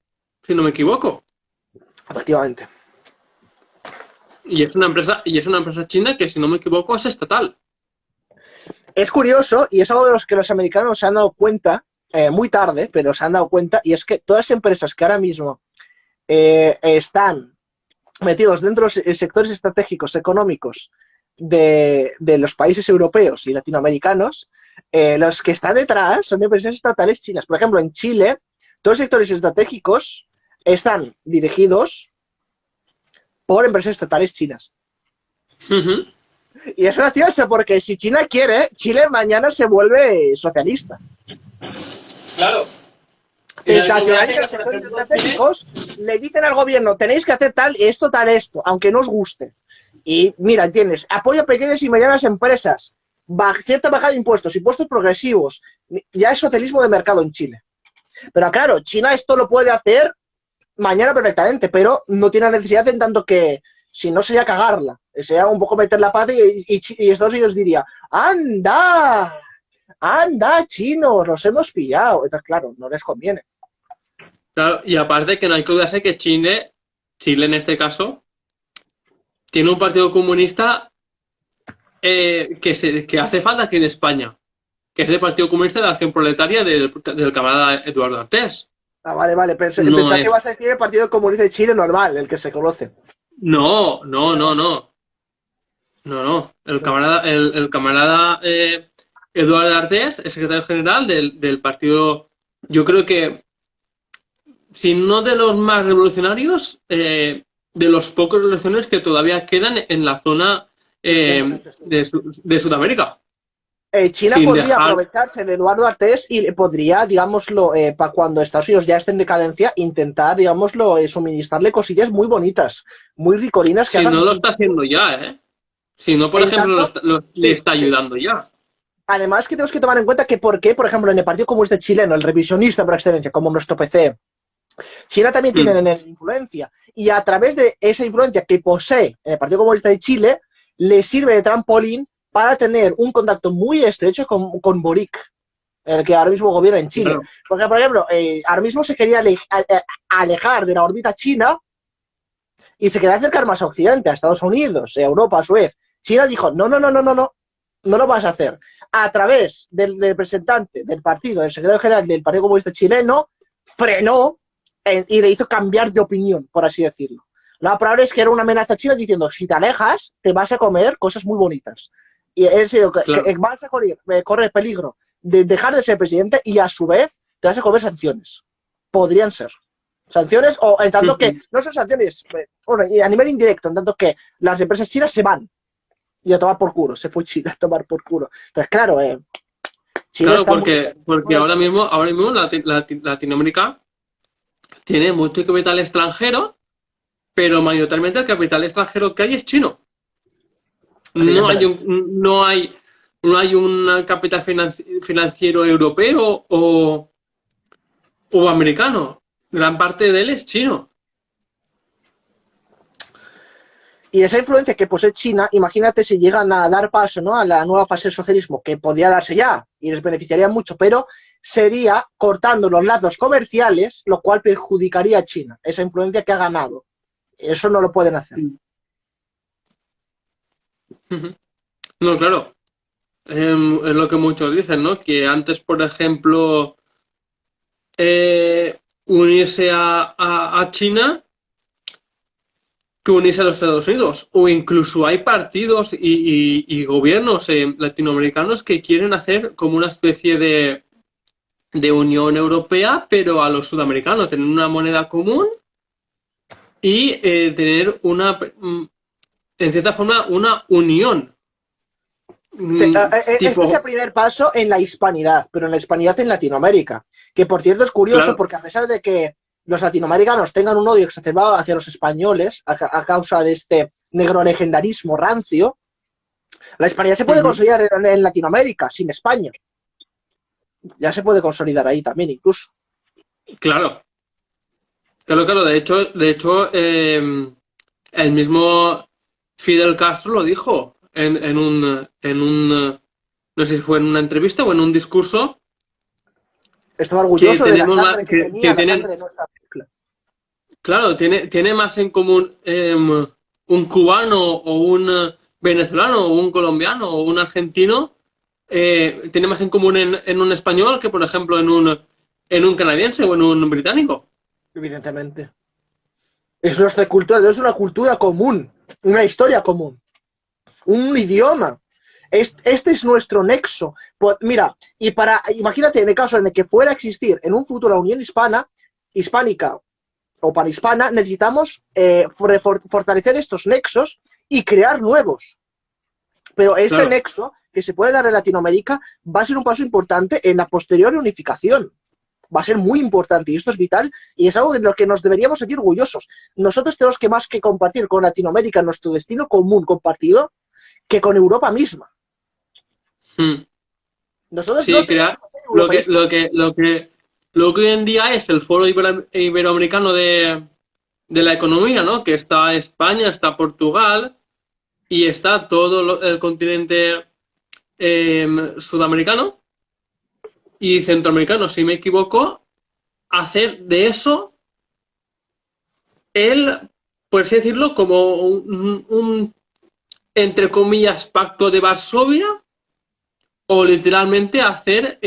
si no me equivoco. Efectivamente. Y es una empresa china que, si no me equivoco, es estatal. Es curioso, y es algo de los que los americanos se han dado cuenta, muy tarde, pero se han dado cuenta, y es que todas las empresas que ahora mismo están metidos dentro de los sectores estratégicos económicos de los países europeos y latinoamericanos, los que están detrás son empresas estatales chinas. Por ejemplo, en Chile, todos los sectores estratégicos están dirigidos por empresas estatales chinas. Y es gracioso porque si China quiere, Chile mañana se vuelve socialista. Claro. Los sectores estratégicos le dicen al gobierno, tenéis que hacer tal, esto, aunque no os guste. Y mira, tienes apoyo a pequeñas y medianas empresas, cierta bajada de impuestos progresivos. Ya es socialismo de mercado en Chile. Pero claro, China esto lo puede hacer mañana perfectamente, pero no tiene necesidad en tanto que, si no, sería cagarla. Sería un poco meter la pata y Estados Unidos diría, ¡anda! ¡Anda, chinos! ¡Los hemos pillado! Entonces, claro, no les conviene. Claro, y aparte que no hay que olvidarse que Chile en este caso, tiene un partido comunista que hace falta aquí en España, que es el Partido Comunista de la Acción Proletaria del camarada Eduardo Artés. Ah, vale. Pensaba que vas a decir el Partido Comunista de Chile normal, el que se conoce. No. El camarada Eduardo Artés es secretario general del partido, yo creo que, si no de los más revolucionarios, de los pocos revolucionarios que todavía quedan en la zona de Sudamérica. China podría aprovecharse de Eduardo Artés y podría, digámoslo, para cuando Estados Unidos ya esté en decadencia, intentar, digámoslo, suministrarle cosillas muy bonitas, muy ricolinas. Si no lo está haciendo ya, ¿eh? Si no, por ejemplo, le está ayudando ya. Además, que tenemos que tomar en cuenta que por qué, por ejemplo, en el Partido Comunista chileno, el revisionista por excelencia, como nuestro PC, China también tiene influencia y a través de esa influencia que posee en el Partido Comunista de Chile, le sirve de trampolín para tener un contacto muy estrecho con Boric, el que ahora mismo gobierna en Chile. Claro. Porque, por ejemplo, ahora mismo se quería alejar de la órbita china y se quería acercar más a Occidente, a Estados Unidos, a Europa a su vez. China dijo, no, no, no, no, no, no, no lo vas a hacer. A través del representante del partido, del secretario general del Partido Comunista Chileno, frenó y le hizo cambiar de opinión, por así decirlo. Lo probable es que era una amenaza china diciendo, si te alejas, te vas a comer cosas muy bonitas. Y es decir, que vas a correr peligro de dejar de ser presidente y a su vez te vas a comer sanciones. Podrían ser. Sanciones o en tanto que, no son sanciones, bueno, a nivel indirecto, en tanto que las empresas chinas se van y a tomar por culo, se fue China a tomar por culo. Entonces, claro, China Claro, porque ahora mismo Latinoamérica tiene mucho capital extranjero, pero mayoritariamente el capital extranjero que hay es chino. No hay un capital financiero europeo o americano. Gran parte de él es chino. Y esa influencia que posee China, imagínate si llegan a dar paso, ¿no?, a la nueva fase del socialismo, que podría darse ya y les beneficiaría mucho, pero sería cortando los lazos comerciales, lo cual perjudicaría a China, esa influencia que ha ganado. Eso no lo pueden hacer. No, claro. Es lo que muchos dicen, ¿no? Que antes, por ejemplo, unirse a China que unirse a los Estados Unidos. O incluso hay partidos y gobiernos latinoamericanos que quieren hacer como una especie de Unión Europea, pero a los sudamericanos, tener una moneda común y tener en cierta forma, una unión. Este es el primer paso en la hispanidad, pero en la hispanidad en Latinoamérica, que por cierto es curioso, claro, porque a pesar de que los latinoamericanos tengan un odio exacerbado hacia los españoles a causa de este negro legendarismo rancio, la hispanidad se puede consolidar en Latinoamérica, sin España. Ya se puede consolidar ahí también, incluso. Claro. Claro. De hecho, el mismo Fidel Castro lo dijo en un no sé si fue en una entrevista o en un discurso. Estaba orgulloso de la sangre que tenía, la sangre de nuestra mezcla. Claro, tiene más en común un cubano o un venezolano o un colombiano o un argentino, tiene más en común en un español que, por ejemplo, en un canadiense o en un británico. Evidentemente. Es una cultura común, una historia común, un idioma. Este es nuestro nexo. Pues, mira, imagínate en el caso en el que fuera a existir en un futuro la Unión Hispánica o panhispana, necesitamos fortalecer estos nexos y crear nuevos. Pero este nexo que se puede dar en Latinoamérica va a ser un paso importante en la posterior unificación. Va a ser muy importante y esto es vital y es algo de lo que nos deberíamos sentir orgullosos. Nosotros tenemos que más que compartir con Latinoamérica nuestro destino común compartido que con Europa misma. Nosotros sí, lo que hoy en día es el Foro Iberoamericano de la Economía, ¿no? Que está España, está Portugal y está todo el continente sudamericano y centroamericano, si me equivoco, hacer de eso por así decirlo, como un entre comillas, pacto de Varsovia, o literalmente hacer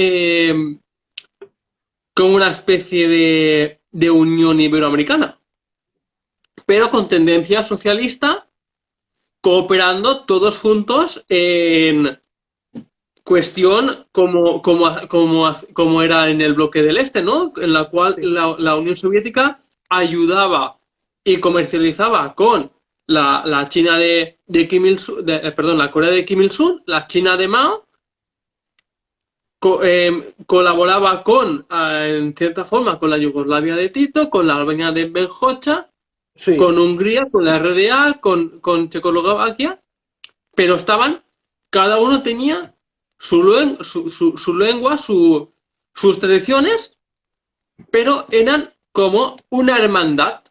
como una especie de unión iberoamericana, pero con tendencia socialista, cooperando todos juntos en cuestión como era en el bloque del Este, ¿no? En la cual la Unión Soviética ayudaba y comercializaba con la China de Kim Il-sung, la Corea de Kim Il-sung, la China de Mao, colaboraba en cierta forma, con la Yugoslavia de Tito, con la Albania de Benjocha, sí, con Hungría, con la RDA, con Checoslovaquia, pero cada uno tenía su lengua, sus tradiciones, pero eran como una hermandad.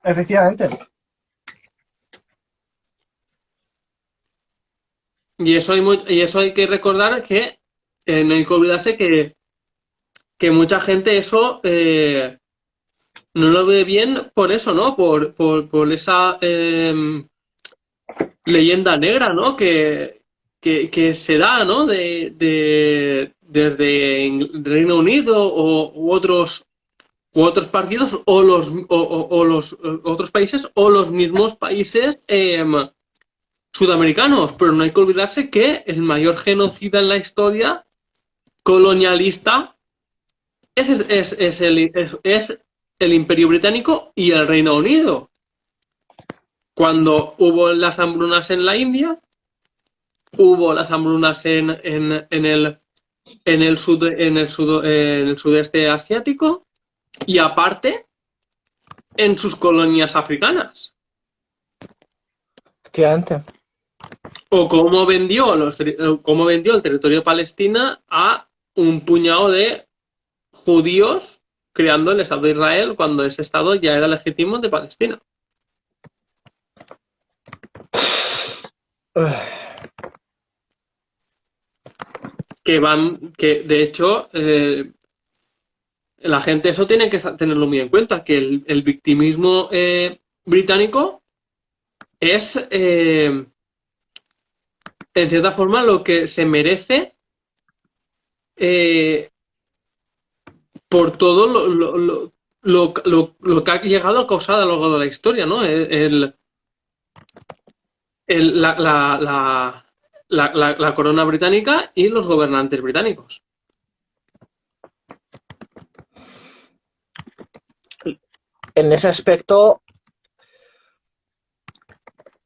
Efectivamente. Y eso hay que recordar que no hay que olvidarse que mucha gente eso no lo ve bien por eso, ¿no? Por esa leyenda negra, ¿no? Que se da, ¿no? Desde el Reino Unido u otros partidos o los otros países o los mismos países sudamericanos. Pero no hay que olvidarse que el mayor genocida en la historia colonialista es el Imperio Británico y el Reino Unido. Cuando hubo las hambrunas en la India, hubo las hambrunas en el sudeste asiático y aparte en sus colonias africanas. Efectivamente. O cómo vendió el territorio de Palestina a un puñado de judíos creando el Estado de Israel cuando ese Estado ya era legítimo de Palestina. Que de hecho, la gente eso tiene que tenerlo muy en cuenta, que el victimismo británico es, en cierta forma, lo que se merece por todo lo que ha llegado a causar a lo largo de la historia, ¿no? La corona británica y los gobernantes británicos. En ese aspecto,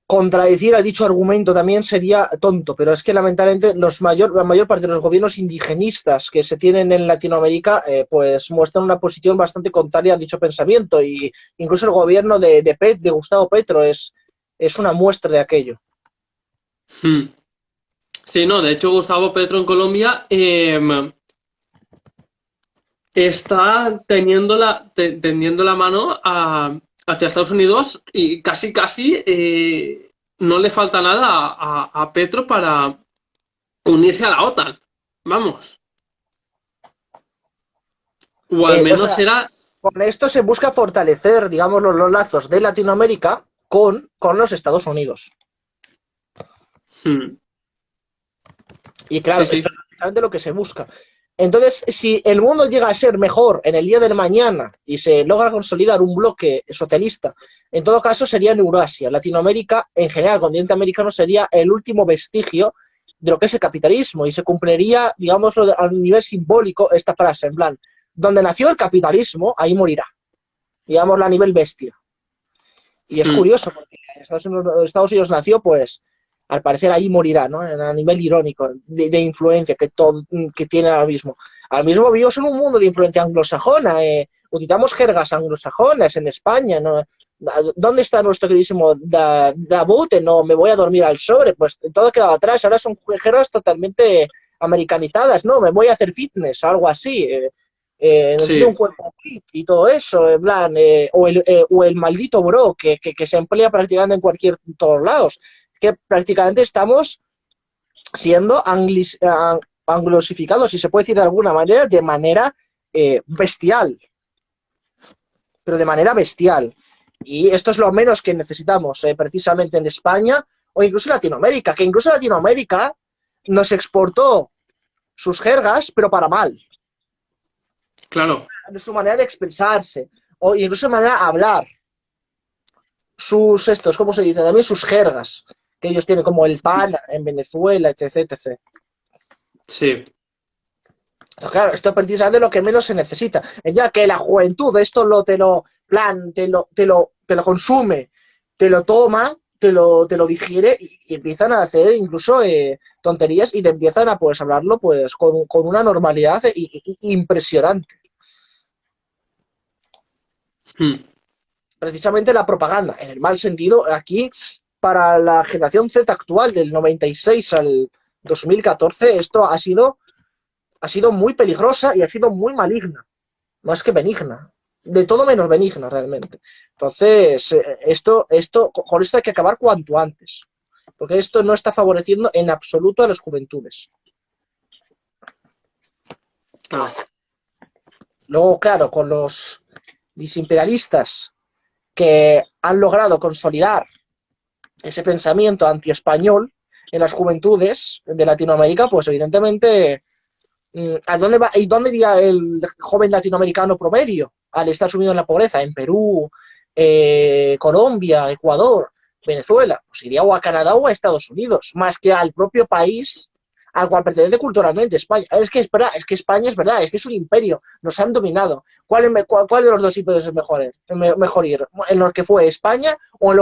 contradecir a dicho argumento también sería tonto, pero es que lamentablemente la mayor parte de los gobiernos indigenistas que se tienen en Latinoamérica pues muestran una posición bastante contraria a dicho pensamiento, y incluso el gobierno de Gustavo Petro es una muestra de aquello. Sí, no, de hecho Gustavo Petro en Colombia está tendiendo la mano hacia Estados Unidos y casi no le falta nada a Petro para unirse a la OTAN. Vamos. O al O menos sea, era... con esto se busca fortalecer, digamos, los lazos de Latinoamérica con los Estados Unidos. Y claro, Sí, esto sí. es precisamente lo que se busca. Entonces, si el mundo llega a ser mejor en el día del mañana y se logra consolidar un bloque socialista, en todo caso sería en Eurasia. Latinoamérica, en general, el continente americano, sería el último vestigio de lo que es el capitalismo, y se cumpliría, digámoslo, a nivel simbólico esta frase, en plan, donde nació el capitalismo, ahí morirá, digámoslo a nivel bestia. Y es curioso, porque Estados Unidos nació, pues, al parecer ahí morirá, ¿no? A nivel irónico, de influencia que tiene ahora mismo. Ahora mismo vivimos en un mundo de influencia anglosajona, utilizamos jergas anglosajonas en España, ¿no? ¿Dónde está nuestro queridísimo Dabute? No, me voy a dormir al sobre, pues todo quedado atrás, ahora son jergas totalmente americanizadas, ¿no? Me voy a hacer fitness, algo así. Necesito un Sí. cuerpo fit y todo eso, en plan, o el maldito bro que se emplea prácticamente en todos lados, que prácticamente estamos siendo anglosificados, si se puede decir de alguna manera, de manera bestial, pero de manera bestial. Y esto es lo menos que necesitamos precisamente en España o incluso en Latinoamérica, que incluso Latinoamérica nos exportó sus jergas, pero para mal. Claro. De su manera de expresarse, o incluso de manera de hablar. ¿Cómo se dice? También sus jergas, que ellos tienen, como el pan en Venezuela, etc, etc. Sí. Claro, esto es precisamente lo que menos se necesita. Ya que la juventud esto te lo consume, te lo toma, te lo digiere, y empiezan a hacer incluso tonterías, y te empiezan a pues hablarlo pues con una normalidad impresionante. Precisamente la propaganda, en el mal sentido, aquí para la generación Z actual, del 96 al 2014, esto ha sido muy peligrosa y ha sido muy maligna, más que benigna. De todo menos benigna, realmente. Entonces, con esto hay que acabar cuanto antes, porque esto no está favoreciendo en absoluto a las juventudes. Claro. Luego, claro, con los imperialistas que han logrado consolidar ese pensamiento anti-español en las juventudes de Latinoamérica, pues evidentemente, ¿a dónde va y dónde iría el joven latinoamericano promedio al estar sumido en la pobreza? En Perú, Colombia, Ecuador, Venezuela. Pues iría o a Canadá o a Estados Unidos, más que al propio país al cual pertenece culturalmente España. Es que España es verdad, es que es un imperio, nos han dominado. ¿Cuál de los dos imperios es mejor ir? ¿En lo que fue España o en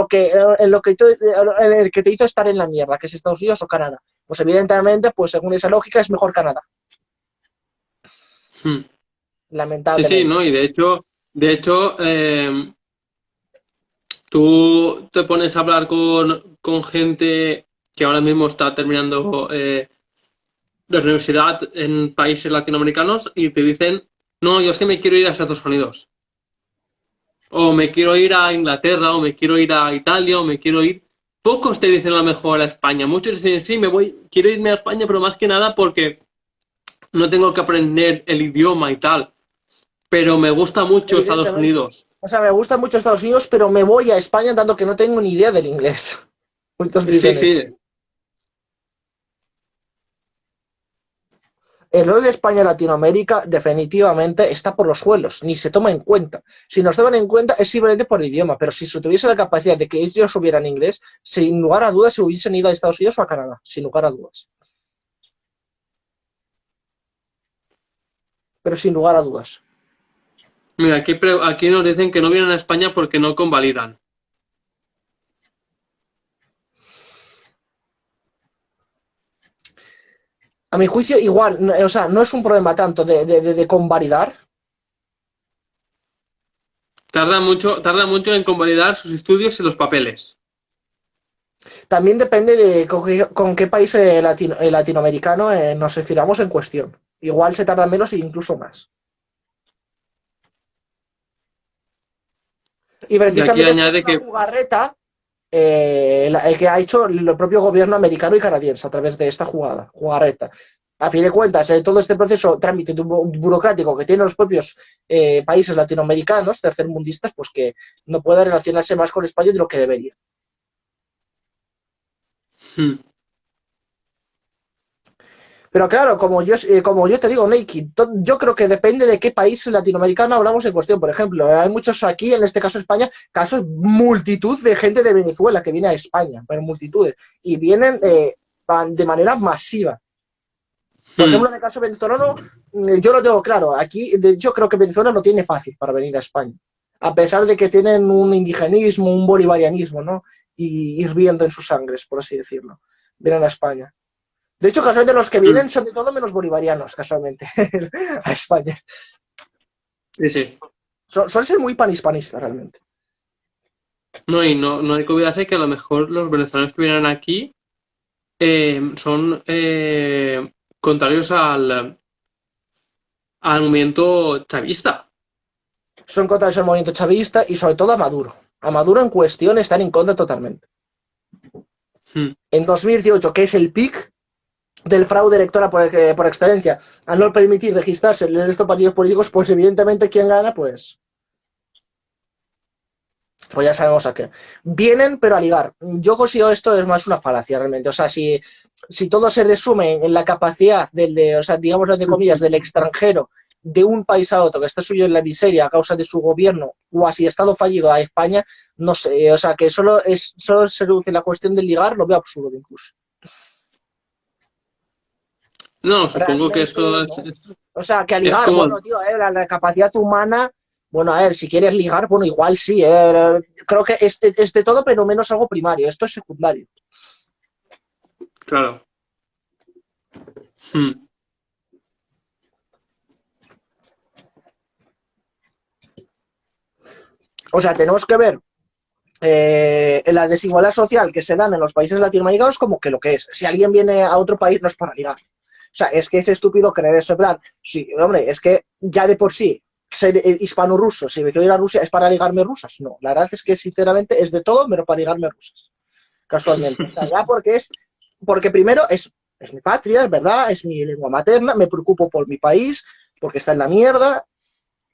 el que te hizo estar en la mierda, que es Estados Unidos o Canadá? Pues evidentemente, pues según esa lógica, es mejor Canadá, Hmm. Sí, sí, lamentablemente. ¿no? Y de hecho, tú te pones a hablar con gente que ahora mismo está terminando la universidad en países latinoamericanos y te dicen, no, yo es que me quiero ir a Estados Unidos. O me quiero ir a Inglaterra, o me quiero ir a Italia, o me quiero ir. Pocos te dicen a lo mejor a España. Muchos dicen, sí, quiero irme a España, pero más que nada porque no tengo que aprender el idioma y tal. Pero me gusta mucho Estados Evidentemente. Unidos. O sea, me gusta mucho Estados Unidos, pero me voy a España dado que no tengo ni idea del inglés. Muchos Sí, dicen eso. sí. El rol de España en Latinoamérica definitivamente está por los suelos, ni se toma en cuenta. Si nos toman en cuenta es simplemente por el idioma, pero si se tuviese la capacidad de que ellos supieran inglés, sin lugar a dudas se hubiesen ido a Estados Unidos o a Canadá, sin lugar a dudas. Pero sin lugar a dudas. Mira, aquí nos dicen que no vienen a España porque no convalidan. A mi juicio, igual, o sea, no es un problema tanto de convalidar. Tarda mucho en convalidar sus estudios y los papeles. También depende de con qué país latinoamericano nos refiramos en cuestión. Igual se tarda menos e incluso más. Y Y aquí precisamente esto es añade una que, jugarreta el que ha hecho el propio gobierno americano y canadiense a través de esta jugarreta. A fin de cuentas, todo este proceso, trámite burocrático que tienen los propios países latinoamericanos, tercermundistas, pues que no pueda relacionarse más con España de lo que debería. hmm, Pero claro, como yo te digo, Naked, yo creo que depende de qué país latinoamericano hablamos en cuestión. Por ejemplo, hay muchos aquí, en este caso España, casos, multitud de gente de Venezuela que viene a España, pero multitudes, y vienen van de manera masiva. Por hmm, ejemplo, en el caso venezolano, yo lo tengo claro, aquí yo creo que Venezuela no tiene fácil para venir a España, a pesar de que tienen un indigenismo, un bolivarianismo, ¿no? Y hirviendo en sus sangres, por así decirlo. Vienen a España. De hecho, casualmente los que hmm. vienen son de todo menos bolivarianos, casualmente, a España. Sí, sí. Suelen ser muy panhispanistas, realmente. No, y no hay que olvidarse que a lo mejor los venezolanos que vienen aquí son contrarios al movimiento chavista. Son contra el movimiento chavista y sobre todo a Maduro. A Maduro en cuestión están en contra totalmente. Hmm. En 2018, que es el pic del fraude electoral por excelencia, al no permitir registrarse en estos partidos políticos, pues evidentemente quien gana, pues ya sabemos a qué. Vienen, pero a ligar. Yo considero esto es más una falacia realmente. O sea, si todo se resume en la capacidad o sea, digamos entre comillas, del extranjero de un país a otro que está suyo en la miseria a causa de su gobierno cuasi estado fallido a España, no sé, o sea, que solo se reduce la cuestión del ligar, lo veo absurdo incluso. No, supongo que Realmente eso es, no. es, O sea, que a es ligar, como, bueno, tío, la capacidad humana, bueno, a ver, si quieres ligar, bueno, igual sí, creo que es de todo, pero menos algo primario, esto es secundario. claro. Hmm. O sea, tenemos que ver la desigualdad social que se dan en los países latinoamericanos como que lo que es. Si alguien viene a otro país no es para ligar. O sea, es que es estúpido creer eso. En plan, sí, hombre, es que ya de por sí ser hispano-ruso, si me quiero ir a Rusia, ¿es para ligarme rusas? No, la verdad es que sinceramente es de todo menos para ligarme rusas, casualmente. O sea, ya porque primero es mi patria, es verdad, es mi lengua materna, me preocupo por mi país, porque está en la mierda,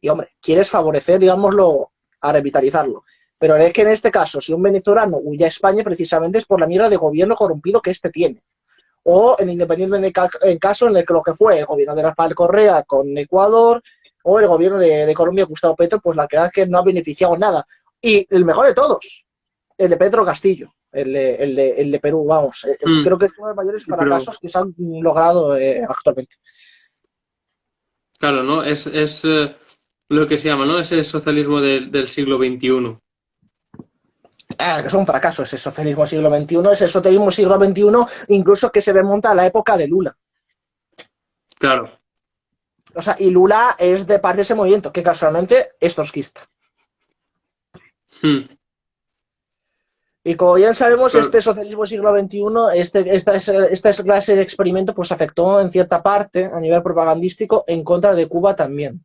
y hombre, quieres favorecer, digámoslo, a revitalizarlo. Pero es que en este caso, si un venezolano huye a España, precisamente es por la mierda de gobierno corrompido que este tiene. O en independientemente en caso en el que lo que fue el gobierno de Rafael Correa con Ecuador, o el gobierno de Colombia, Gustavo Petro, pues la verdad es que no ha beneficiado nada. Y el mejor de todos, el de Pedro Castillo, el de Perú, vamos. Creo que es uno de los mayores Pero, fracasos que se han logrado actualmente. claro, ¿no? Es lo que se llama, ¿no? Es el socialismo del siglo XXI. Que es un fracaso ese socialismo siglo XXI, ese socialismo siglo XXI, incluso que se remonta a la época de Lula. Claro. O sea, y Lula es de parte de ese movimiento, que casualmente es trotskista. Hmm. Y como bien sabemos, Claro. este socialismo siglo XXI, esta clase de experimento, pues afectó en cierta parte, a nivel propagandístico, en contra de Cuba también.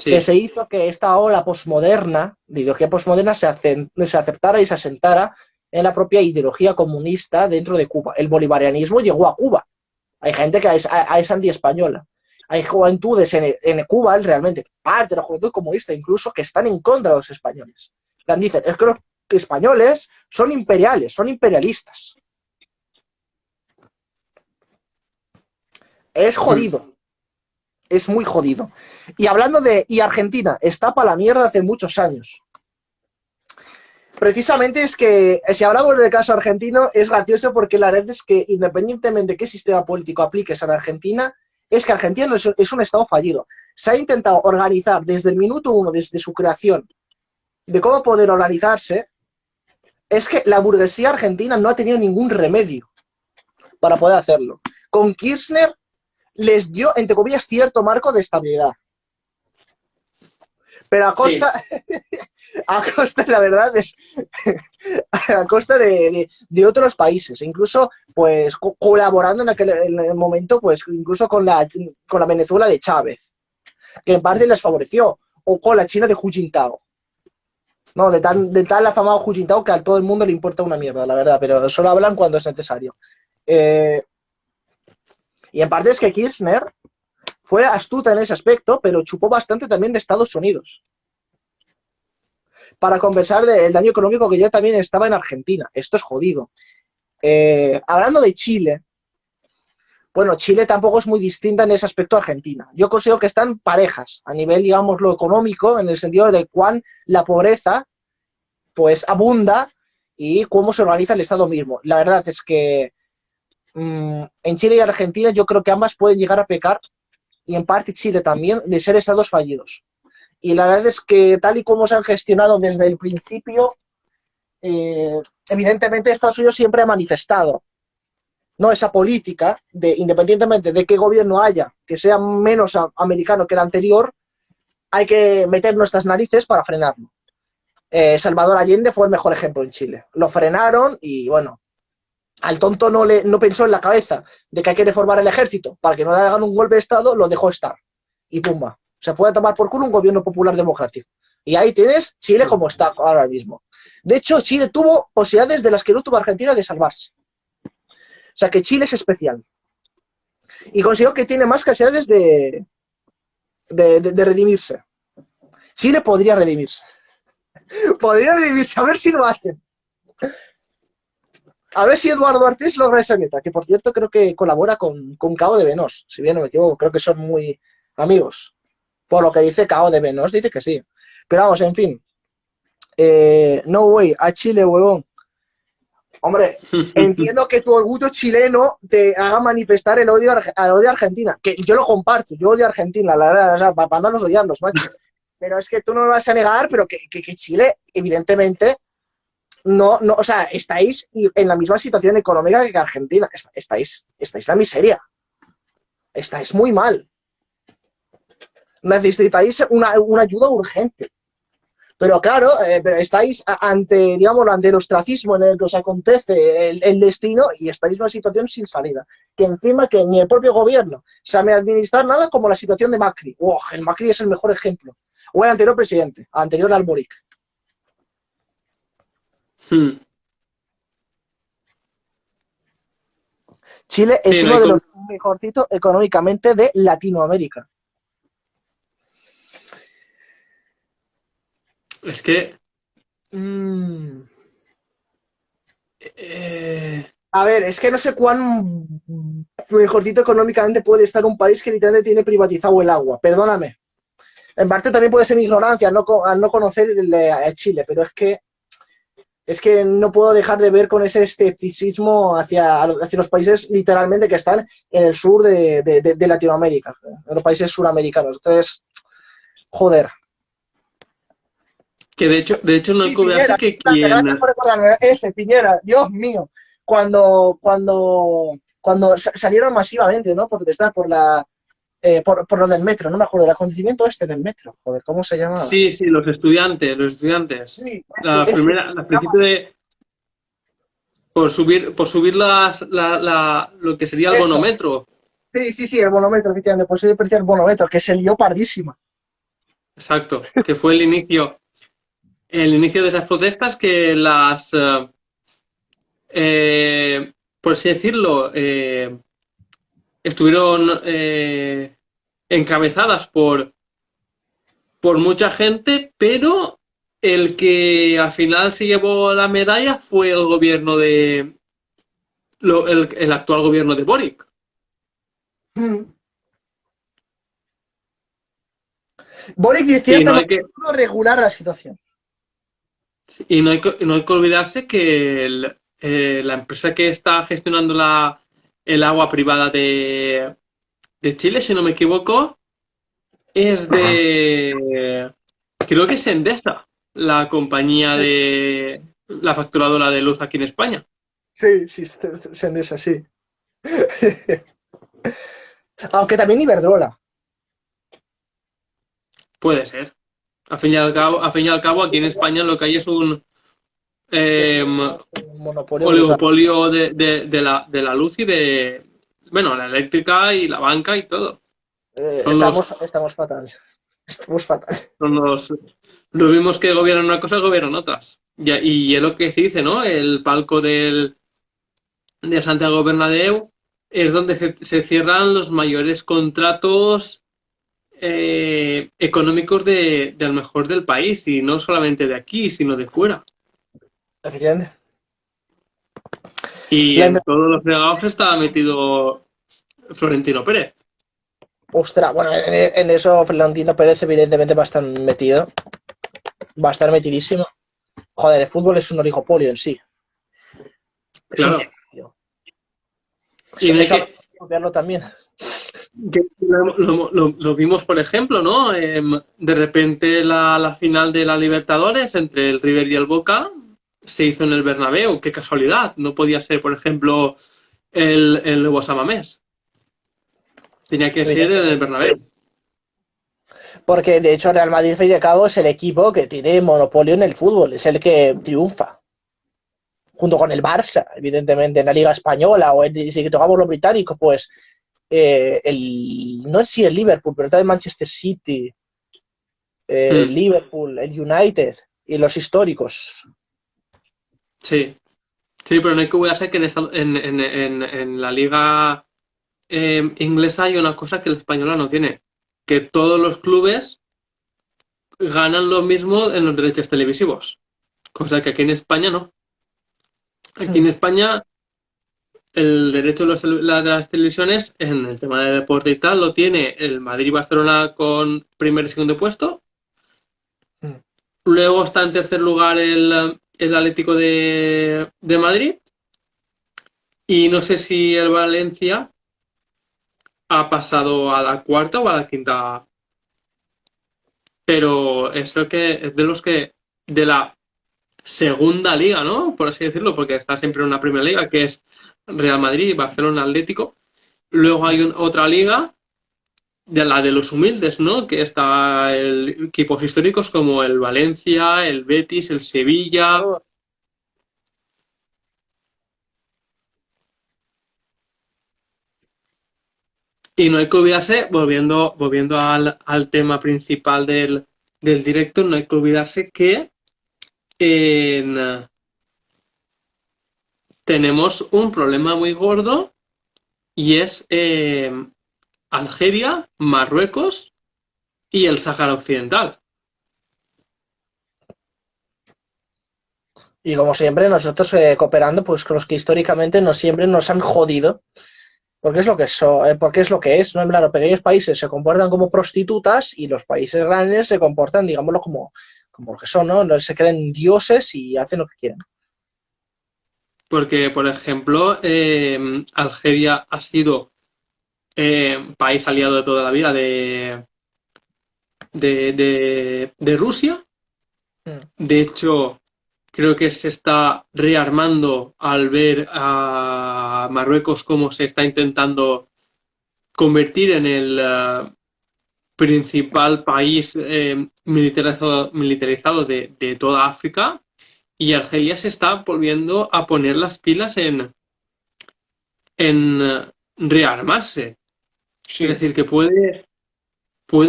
Que Sí. se hizo que esta ola posmoderna, de ideología posmoderna, se aceptara y se asentara en la propia ideología comunista dentro de Cuba. El bolivarianismo llegó a Cuba. Hay gente que es anti-española. Hay juventudes en Cuba, realmente, parte de la juventud comunista incluso, que están en contra de los españoles. Dicen, es que los españoles son imperiales, son imperialistas. Es Hmm. jodido, es muy jodido. Y hablando y Argentina, está para la mierda hace muchos años. Precisamente es que, si hablamos del caso argentino, es gracioso porque la verdad es que independientemente de qué sistema político apliques en Argentina, es que Argentina es un estado fallido. Se ha intentado organizar desde el minuto uno, desde su creación, de cómo poder organizarse, es que la burguesía argentina no ha tenido ningún remedio para poder hacerlo. Con Kirchner les dio, entre comillas, cierto marco de estabilidad. Pero Sí. a costa, la verdad, a costa de otros países, incluso pues colaborando en el momento, pues incluso con la Venezuela de Chávez, que en parte les favoreció, o con la China de Hu Jintao. No, de tal afamado Hu Jintao que a todo el mundo le importa una mierda, la verdad, pero solo hablan cuando es necesario. Eh, y en parte es que Kirchner fue astuta en ese aspecto, pero chupó bastante también de Estados Unidos para compensar el daño económico que ya también estaba en Argentina. Esto es jodido. Hablando de Chile, bueno, Chile tampoco es muy distinta en ese aspecto a Argentina. Yo considero que están parejas a nivel, digamos, lo económico, en el sentido de cuán la pobreza, pues, abunda y cómo se organiza el Estado mismo. La verdad es que en Chile y Argentina yo creo que ambas pueden llegar a pecar, y en parte Chile también, de ser estados fallidos. Y la verdad es que tal y como se han gestionado desde el principio, evidentemente Estados Unidos siempre ha manifestado, ¿no?, esa política de, independientemente de qué gobierno haya, que sea menos americano que el anterior, hay que meter nuestras narices para frenarlo. Salvador Allende fue el mejor ejemplo en Chile. Lo frenaron y, bueno, al tonto no pensó en la cabeza de que hay que reformar el ejército para que no le hagan un golpe de Estado, lo dejó estar. Y pumba, se fue a tomar por culo un gobierno popular democrático. Y ahí tienes Chile como está ahora mismo. De hecho, Chile tuvo posibilidades de las que no tuvo Argentina de salvarse. O sea que Chile es especial. Y considero que tiene más capacidades de redimirse. Chile podría redimirse. Podría redimirse, a ver si lo hacen. A ver si Eduardo Artés logra esa meta, que por cierto creo que colabora con Cao de Venós, si bien no me equivoco, creo que son muy amigos. Por lo que dice Cao de Venós, dice que sí. Pero vamos, en fin. No way, a Chile, huevón. Hombre, entiendo que tu orgullo chileno te haga manifestar el odio a Argentina, que yo lo comparto, yo odio a Argentina, la verdad, o sea, para no los odiarlos, macho. Pero es que tú no me vas a negar, pero que Chile, evidentemente, no, o sea, estáis en la misma situación económica que Argentina, estáis en la miseria, estáis muy mal, necesitáis una ayuda urgente. Pero claro, pero estáis ante, digamos, ante el ostracismo en el que os acontece el destino y estáis en una situación sin salida. Que encima que ni el propio gobierno sabe administrar nada, como la situación de Macri. ¡Oh! El Macri es el mejor ejemplo. O el anterior presidente, anterior al Boric. Hmm. Chile Sí, es no uno hay de los mejorcitos económicamente de Latinoamérica. es que Mm. eh, A ver, es que no sé cuán mejorcito económicamente puede estar un país que literalmente tiene privatizado el agua. Perdóname. En parte también puede ser mi ignorancia al no conocer Chile, pero es que no puedo dejar de ver con ese escepticismo hacia los países literalmente que están en el sur de Latinoamérica, en los países suramericanos. Entonces, joder. que de hecho no hay Sí, que olvidarse Piñera, que gracias por recordarme ese, Piñera, Dios mío. Cuando salieron masivamente, ¿no? Por lo del metro, no me acuerdo, el acontecimiento este del metro, joder, ¿cómo se llamaba? sí, sí, los estudiantes. Sí, ese, Al principio de por subir lo que sería el eso. bonometro. Sí, sí, sí, el bonometro, efectivamente, pues el precio del bonometro, que se lió pardísima. Exacto, que fue el inicio de esas protestas que por así decirlo, estuvieron encabezadas por mucha gente, pero el que al final se llevó la medalla fue el gobierno el actual gobierno de Boric. Mm. Boric, de Y cierta no hay manera, que, pudo regular la situación. no hay que olvidarse que la empresa que está gestionando el agua privada de Chile, si no me equivoco, es creo que es Endesa, la compañía de la facturadora de luz aquí en España. Sí, sí, Sendesa, sí. Aunque también Iberdrola. Puede ser. Al fin y al cabo, aquí en España lo que hay es un Es eh, un monopolio brutal. oligopolio de la luz y bueno, la eléctrica y la banca y todo. Son los, Estamos fatal. Estamos fatal. son los mismos que gobiernan una cosa, gobiernan otras. Y es lo que se dice, ¿no? El palco de Santiago Bernabéu es donde se cierran los mayores contratos económicos de lo mejor del país, y no solamente de aquí, sino de fuera. Efectivamente. Y La en todos los fregados estaba metido Florentino Pérez. Ostras, bueno, en eso Florentino Pérez evidentemente va a estar metido. Va a estar metidísimo. Joder, el fútbol es un oligopolio en sí. Es un Claro. negocio. Y no hay Eso hay que, que copiarlo también. lo vimos, por ejemplo, ¿no? De repente la final de la Libertadores entre el River y el Boca se hizo en el Bernabéu. Qué casualidad. No podía ser, por ejemplo, el nuevo San Mamés. Tenía que ser en el Evidentemente. Bernabéu. Porque de hecho Real Madrid, al fin y al cabo, es el equipo que tiene monopolio en el fútbol. Es el que triunfa. Junto con el Barça, evidentemente, en la Liga Española. O si tocamos los británicos, pues no sé si el Liverpool, pero también Manchester City, Hmm. Liverpool, el United y los históricos. Sí. Sí, pero no hay que olvidarse que en la liga inglesa hay una cosa que la española no tiene, que todos los clubes ganan lo mismo en los derechos televisivos, cosa que aquí en España no. Aquí en España el derecho de las televisiones en el tema de deporte y tal lo tiene el Madrid y Barcelona con primer y segundo puesto. Luego está en tercer lugar el Atlético de Madrid, y no sé si el Valencia ha pasado a la cuarta o a la quinta, pero es el que es de los que de la segunda liga, ¿no? Por así decirlo, porque está siempre en una primera liga que es Real Madrid, Barcelona, Atlético. Luego hay otra liga de la de los humildes, ¿no? Que está equipos históricos como el Valencia, el Betis, el Sevilla. Oh, Y no hay que olvidarse, volviendo al tema principal del directo, no hay que olvidarse que en, tenemos un problema muy gordo y es Algeria, Marruecos y el Sáhara Occidental. y como siempre, nosotros cooperando, pues con los que históricamente nos siempre nos han jodido, porque es lo que porque es lo que es, ¿no? En plan, los pequeños países se comportan como prostitutas y los países grandes se comportan, digámoslo, como lo que son, ¿no? Se creen dioses y hacen lo que quieren. Porque, por ejemplo, Algeria ha sido país aliado de toda la vida de Rusia. Mm. De hecho, creo que se está rearmando al ver a Marruecos cómo se está intentando convertir en el principal país militarizado de toda África, y Argelia se está volviendo a poner las pilas en rearmarse. Es Sí, decir, que puede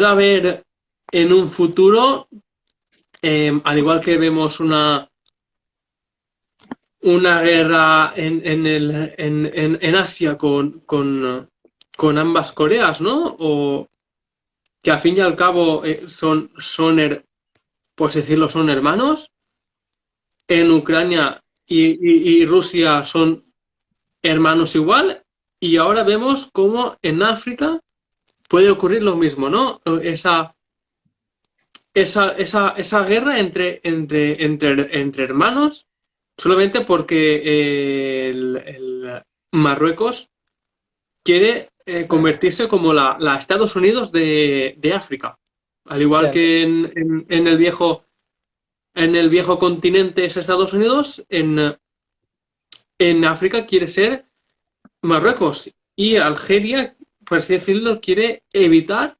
haber en un futuro, al igual que vemos una guerra en Asia con ambas Coreas, ¿no? O que al fin y al cabo por así decirlo, son hermanos. En Ucrania y Rusia son hermanos igual. Y ahora vemos cómo en África puede ocurrir lo mismo, ¿no? Esa guerra entre hermanos, solamente porque el Marruecos quiere convertirse como la Estados Unidos de África. Al igual entiendo. que en el viejo continente es Estados Unidos, en África quiere ser Marruecos. Y Algeria, por así decirlo, quiere evitar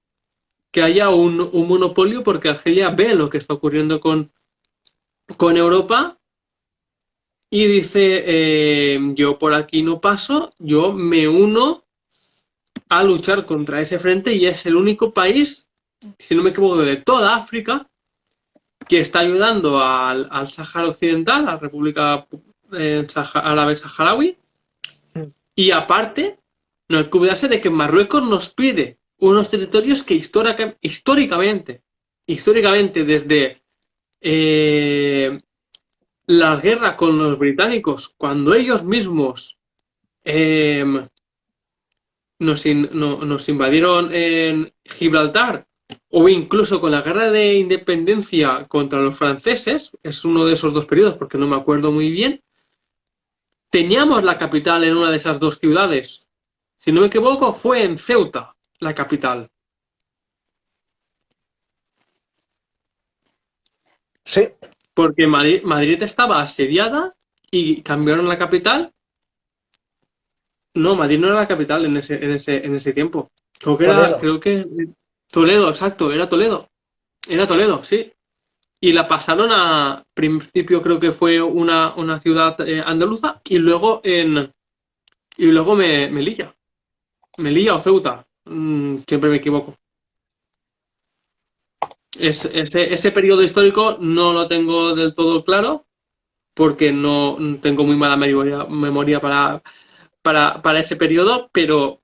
que haya un monopolio, porque Argelia ve lo que está ocurriendo con Europa y dice, yo por aquí no paso, yo me uno a luchar contra ese frente, y es el único país, si no me equivoco, de toda África que está ayudando al Sáhara Occidental, a la República Árabe Saharaui. Mm. Y aparte, no hay que olvidarse de que Marruecos nos pide unos territorios que históricamente, desde eh, la guerra con los británicos, cuando ellos mismos eh, nos invadieron en Gibraltar, o incluso con la guerra de independencia contra los franceses, es uno de esos dos periodos porque no me acuerdo muy bien, teníamos la capital en una de esas dos ciudades. Si no me equivoco, fue en Ceuta, la capital. Sí, Porque Madrid estaba asediada y cambiaron la capital. No, Madrid no era la capital en ese tiempo. Toledo. Creo que Toledo, exacto, era Toledo. Era Toledo, sí. Y la pasaron a principio, creo que fue una ciudad andaluza, y luego Melilla. Melilla o Ceuta. Siempre me equivoco. Ese periodo histórico no lo tengo del todo claro, porque no tengo muy mala memoria para ese periodo, pero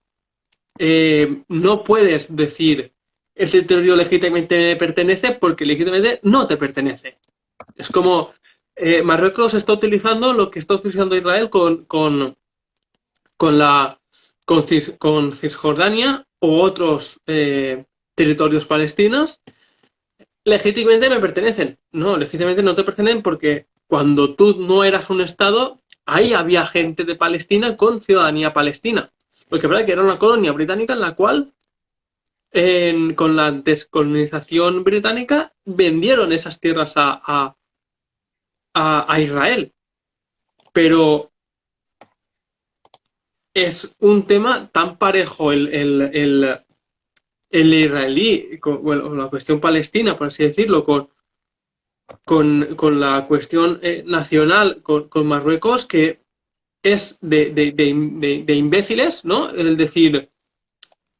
no puedes decir el territorio legítimamente me pertenece, porque legítimamente no te pertenece. Es como Marruecos está utilizando lo que está utilizando Israel con la con Cisjordania o otros territorios palestinos. Legítimamente me pertenecen. No, legítimamente no te pertenecen, porque cuando tú no eras un estado, ahí había gente de Palestina con ciudadanía palestina. Porque es verdad que era una colonia británica en la cual, con la descolonización británica, vendieron esas tierras a Israel. Pero es un tema tan parejo el israelí, bueno, la cuestión palestina, por así decirlo, con la cuestión nacional, con Marruecos, que es de imbéciles, ¿no? Es decir,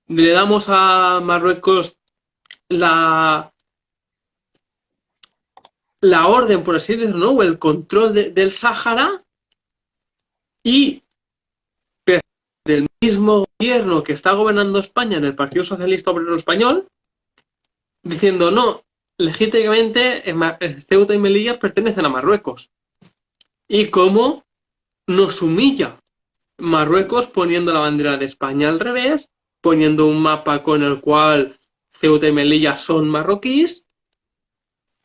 le damos a Marruecos la, la orden, por así decirlo, ¿no? O el control del Sáhara y del mismo gobierno que está gobernando España, del Partido Socialista Obrero Español, diciendo no, legítimamente Ceuta y Melilla pertenecen a Marruecos. Y cómo nos humilla Marruecos poniendo la bandera de España al revés, poniendo un mapa con el cual Ceuta y Melilla son marroquíes.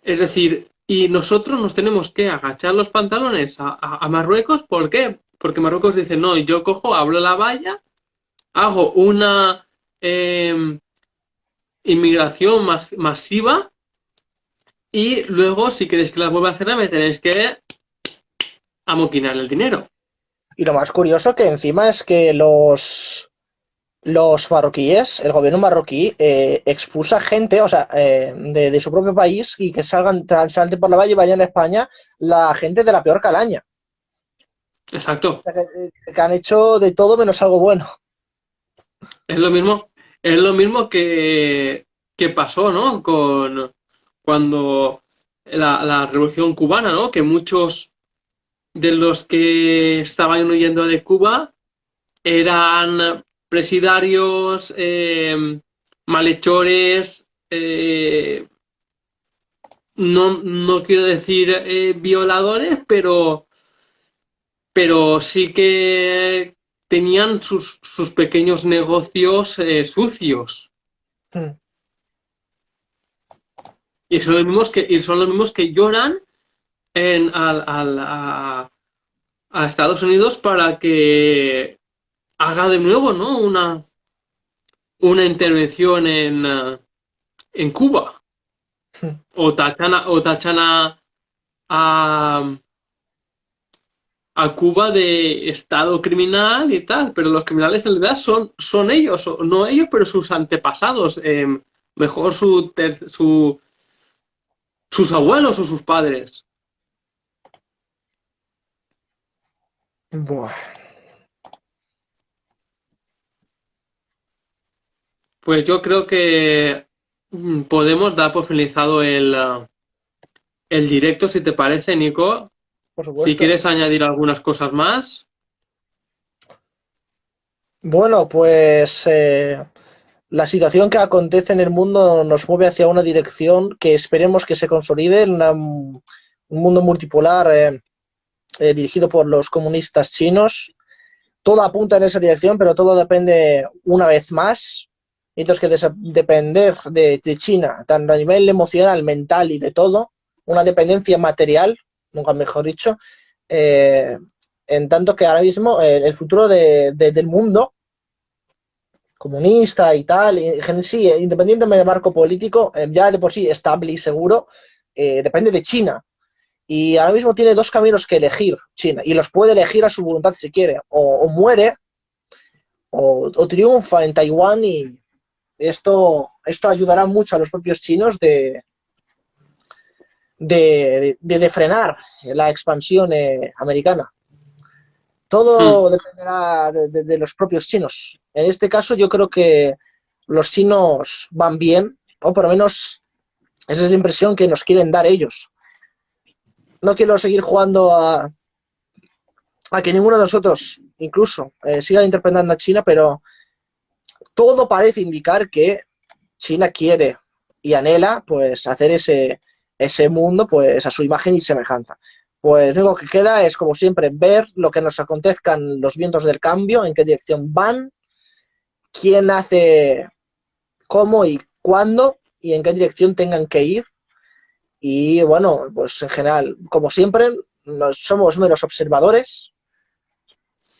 Es decir, y nosotros nos tenemos que agachar los pantalones a Marruecos. ¿Por qué? Porque Marruecos dice, no, yo cojo, abro la valla, hago una inmigración masiva y luego, si queréis que las vuelva a hacer, me tenéis que amoquinar el dinero. Y lo más curioso que encima es que los marroquíes, el gobierno marroquí, expulsa gente, o sea, de su propio país y que salten por la valle y vayan a España la gente de la peor calaña. O Exacto. sea, que han hecho de todo menos algo bueno. Es lo mismo que pasó, ¿no? Con cuando la Revolución Cubana, ¿no? Que muchos de los que estaban huyendo de Cuba eran presidarios, malhechores, no quiero decir violadores, pero sí que tenían sus pequeños negocios sucios. Mm. Y son los mismos que lloran a Estados Unidos para que haga de nuevo, ¿no? Una intervención en Cuba. O tachan a Cuba de estado criminal y tal, pero los criminales en realidad son ellos, o no ellos, pero sus antepasados, mejor sus abuelos o sus padres. Buah. Pues yo creo que podemos dar por finalizado el directo, si te parece, Nico. Por Si supuesto. quieres añadir algunas cosas más. Bueno, pues la situación que acontece en el mundo nos mueve hacia una dirección que esperemos que se consolide, un mundo multipolar dirigido por los comunistas chinos. Todo apunta en esa dirección, pero todo depende una vez más. Mientras que depender de China, tanto a nivel emocional, mental y de todo, una dependencia material, nunca mejor dicho, eh, en tanto que ahora mismo el futuro del mundo comunista y tal, sí, independientemente del marco político, ya de por sí estable y seguro, depende de China. Y ahora mismo tiene dos caminos que elegir China, y los puede elegir a su voluntad si quiere, o muere o triunfa en Taiwán, y esto ayudará mucho a los propios chinos de frenar la expansión americana. Hmm. Todo dependerá de los propios chinos. En este caso yo creo que los chinos van bien, o por lo menos esa es la impresión que nos quieren dar ellos. No quiero seguir jugando a que ninguno de nosotros incluso siga interpretando a China, pero todo parece indicar que China quiere y anhela pues hacer ese mundo pues a su imagen y semejanza. Pues lo único que queda es, como siempre, ver lo que nos acontezcan los vientos del cambio, en qué dirección van, quién hace cómo y cuándo y en qué dirección tengan que ir. Y bueno, pues en general, como siempre, somos meros observadores.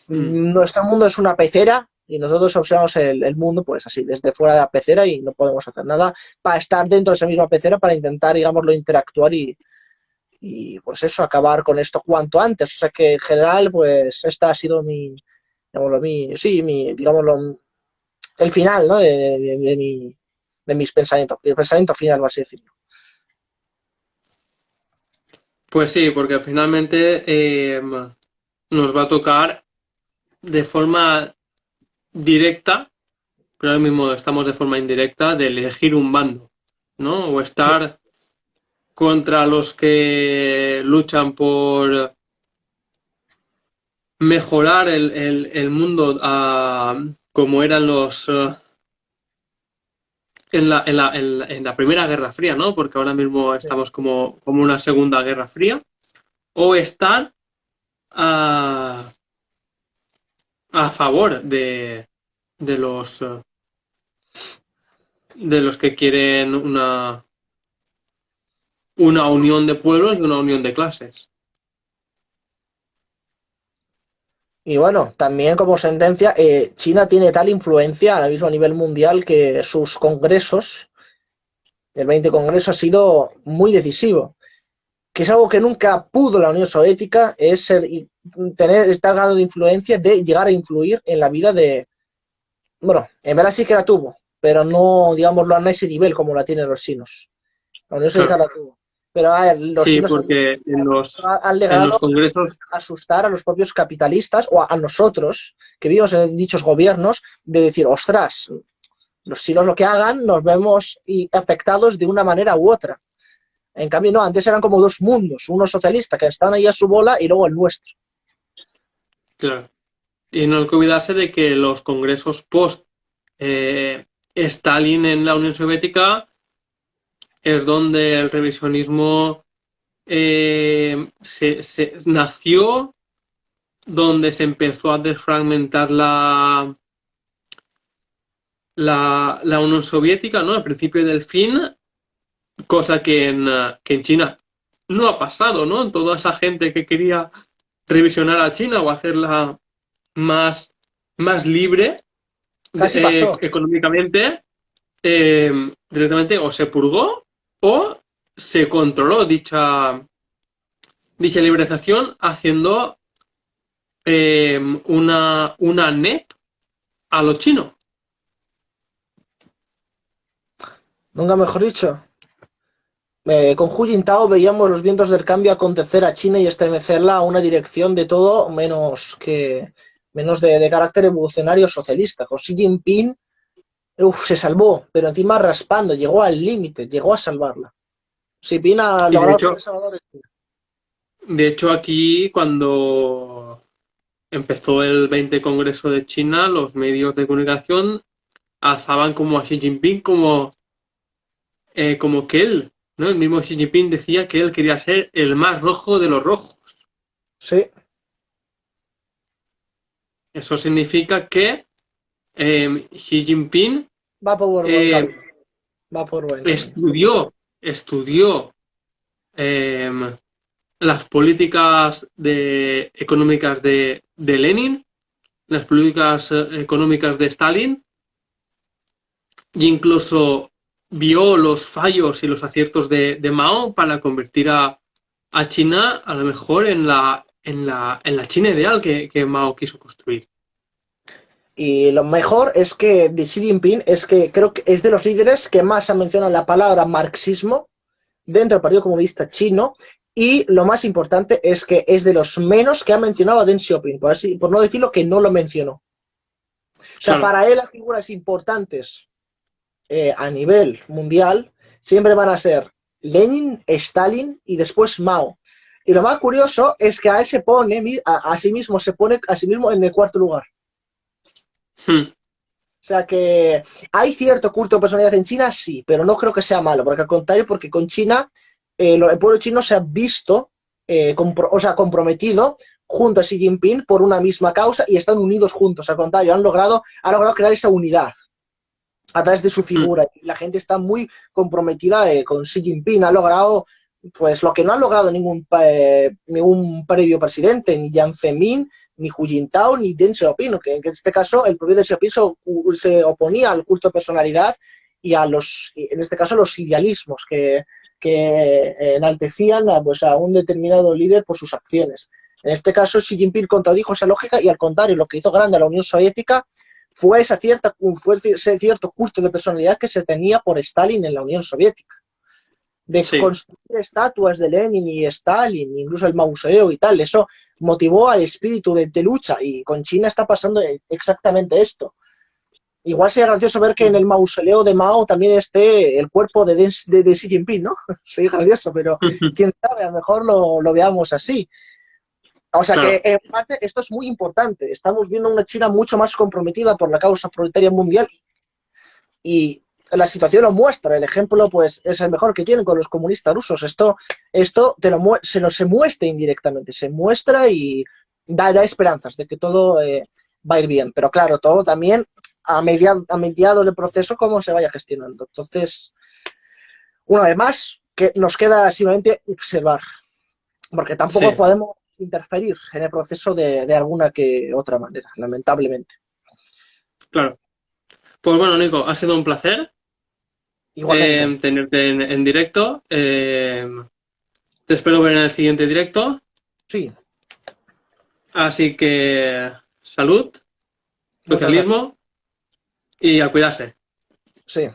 Hmm. Nuestro mundo es una pecera y nosotros observamos el mundo pues así, desde fuera de la pecera, y no podemos hacer nada para estar dentro de esa misma pecera, para intentar, digámoslo, interactuar y pues eso, acabar con esto cuanto antes. O sea que en general, pues esta ha sido digámoslo, digámoslo, el final, ¿no? De mi de mis pensamientos, el pensamiento final, vas a decirlo. Pues sí, porque finalmente nos va a tocar de forma directa, pero ahora mismo estamos de forma indirecta, de elegir un bando, ¿no? O estar contra los que luchan por mejorar el mundo como eran los en la Primera Guerra Fría, ¿no? Porque ahora mismo Sí. estamos como una Segunda Guerra Fría, o estar a, a favor de de los que quieren una unión de pueblos y una unión de clases. Y bueno, también como sentencia, China tiene tal influencia ahora mismo a nivel mundial que sus congresos, el 20 Congreso, ha sido muy decisivo. Que es algo que nunca pudo la Unión Soviética, es tener este grado de influencia, de llegar a influir en la vida de... Bueno, en verdad sí que la tuvo, pero no, digámoslo, a ese nivel como la tienen los chinos. La Unión Soviética Claro. la tuvo. Pero a ver, los Sí, chinos porque han en los llegado congresos, a asustar a los propios capitalistas o a nosotros, que vivimos en dichos gobiernos, de decir, ostras, los chinos lo que hagan nos vemos afectados de una manera u otra. En cambio, no, antes eran como dos mundos, uno socialista, que están ahí a su bola, y luego el nuestro. claro. Y no hay que olvidarse de que los congresos post Stalin en la Unión Soviética es donde el revisionismo se nació, donde se empezó a desfragmentar la Unión Soviética, ¿no? Al principio del fin, cosa que en China no ha pasado, ¿no? Toda esa gente que quería revisionar a China o hacerla más, más libre Casi pasó. económicamente, directamente o se purgó o se controló dicha liberalización haciendo una NEP a los chinos. Nunca mejor dicho. Con Hu Jintao veíamos los vientos del cambio acontecer a China y estremecerla a una dirección de todo menos de carácter evolucionario socialista. Con Xi Jinping se salvó, pero encima raspando, llegó al límite, llegó a salvarla. Xi Jinping ha Y logrado ser salvador. de hecho aquí cuando empezó el 20 Congreso de China, los medios de comunicación alzaban como a Xi Jinping como que él, ¿no? El mismo Xi Jinping decía que él quería ser el más rojo de los rojos. Sí, Eso significa que Xi Jinping va por buen eh, camino. Va por buen camino. estudió las políticas económicas de Lenin, las políticas económicas de Stalin, e incluso vio los fallos y los aciertos de Mao para convertir a China a lo mejor en la China ideal que Mao quiso construir. Y lo mejor es que de Xi Jinping es que creo que es de los líderes que más han mencionado la palabra marxismo dentro del Partido Comunista Chino, y lo más importante es que es de los menos que ha mencionado a Deng Xiaoping, por no decirlo que no lo mencionó. O sea, Claro. para él las figuras importantes a nivel mundial siempre van a ser Lenin, Stalin y después Mao. Y lo más curioso es que a él se pone, a sí mismo se pone a sí mismo en el cuarto lugar. Hmm. O sea que hay cierto culto de personalidad en China, sí, pero no creo que sea malo, porque al contrario, porque con China, el pueblo chino se ha visto, comprometido junto a Xi Jinping por una misma causa y están unidos juntos. Al contrario, han logrado crear esa unidad a través de su Hmm. figura. La gente está muy comprometida con Xi Jinping, ha logrado pues lo que no ha logrado ningún previo presidente, ni Jiang Zemin, ni Hu Jintao, ni Deng Xiaoping, que en este caso el propio Deng Xiaoping se oponía al culto de personalidad y en este caso, los idealismos que enaltecían pues, a un determinado líder por sus acciones. En este caso, Xi Jinping contradijo esa lógica y al contrario, lo que hizo grande a la Unión Soviética fue ese cierto culto de personalidad que se tenía por Stalin en la Unión Soviética. De Sí, construir estatuas de Lenin y Stalin, incluso el mausoleo y tal. Eso motivó al espíritu de lucha, y con China está pasando exactamente esto. Igual sería gracioso ver que en el mausoleo de Mao también esté el cuerpo de Xi Jinping, ¿no? Sería gracioso, pero quién sabe, a lo mejor lo veamos así. O sea que, claro, en parte, esto es muy importante. Estamos viendo una China mucho más comprometida por la causa proletaria mundial, y la situación lo muestra. El ejemplo, pues, es el mejor que tienen con los comunistas rusos. Esto se muestra indirectamente, se muestra y da esperanzas de que todo va a ir bien. Pero claro, todo también a mediado del proceso, cómo se vaya gestionando. Entonces, una vez más, que nos queda simplemente observar, porque tampoco sí, podemos interferir en el proceso de alguna que otra manera, lamentablemente. claro. Pues bueno, Nico, ha sido un placer Igualmente, tenerte en directo. Te espero ver en el siguiente directo. sí, Así que salud, muchas gracias. socialismo y a cuidarse. Sí.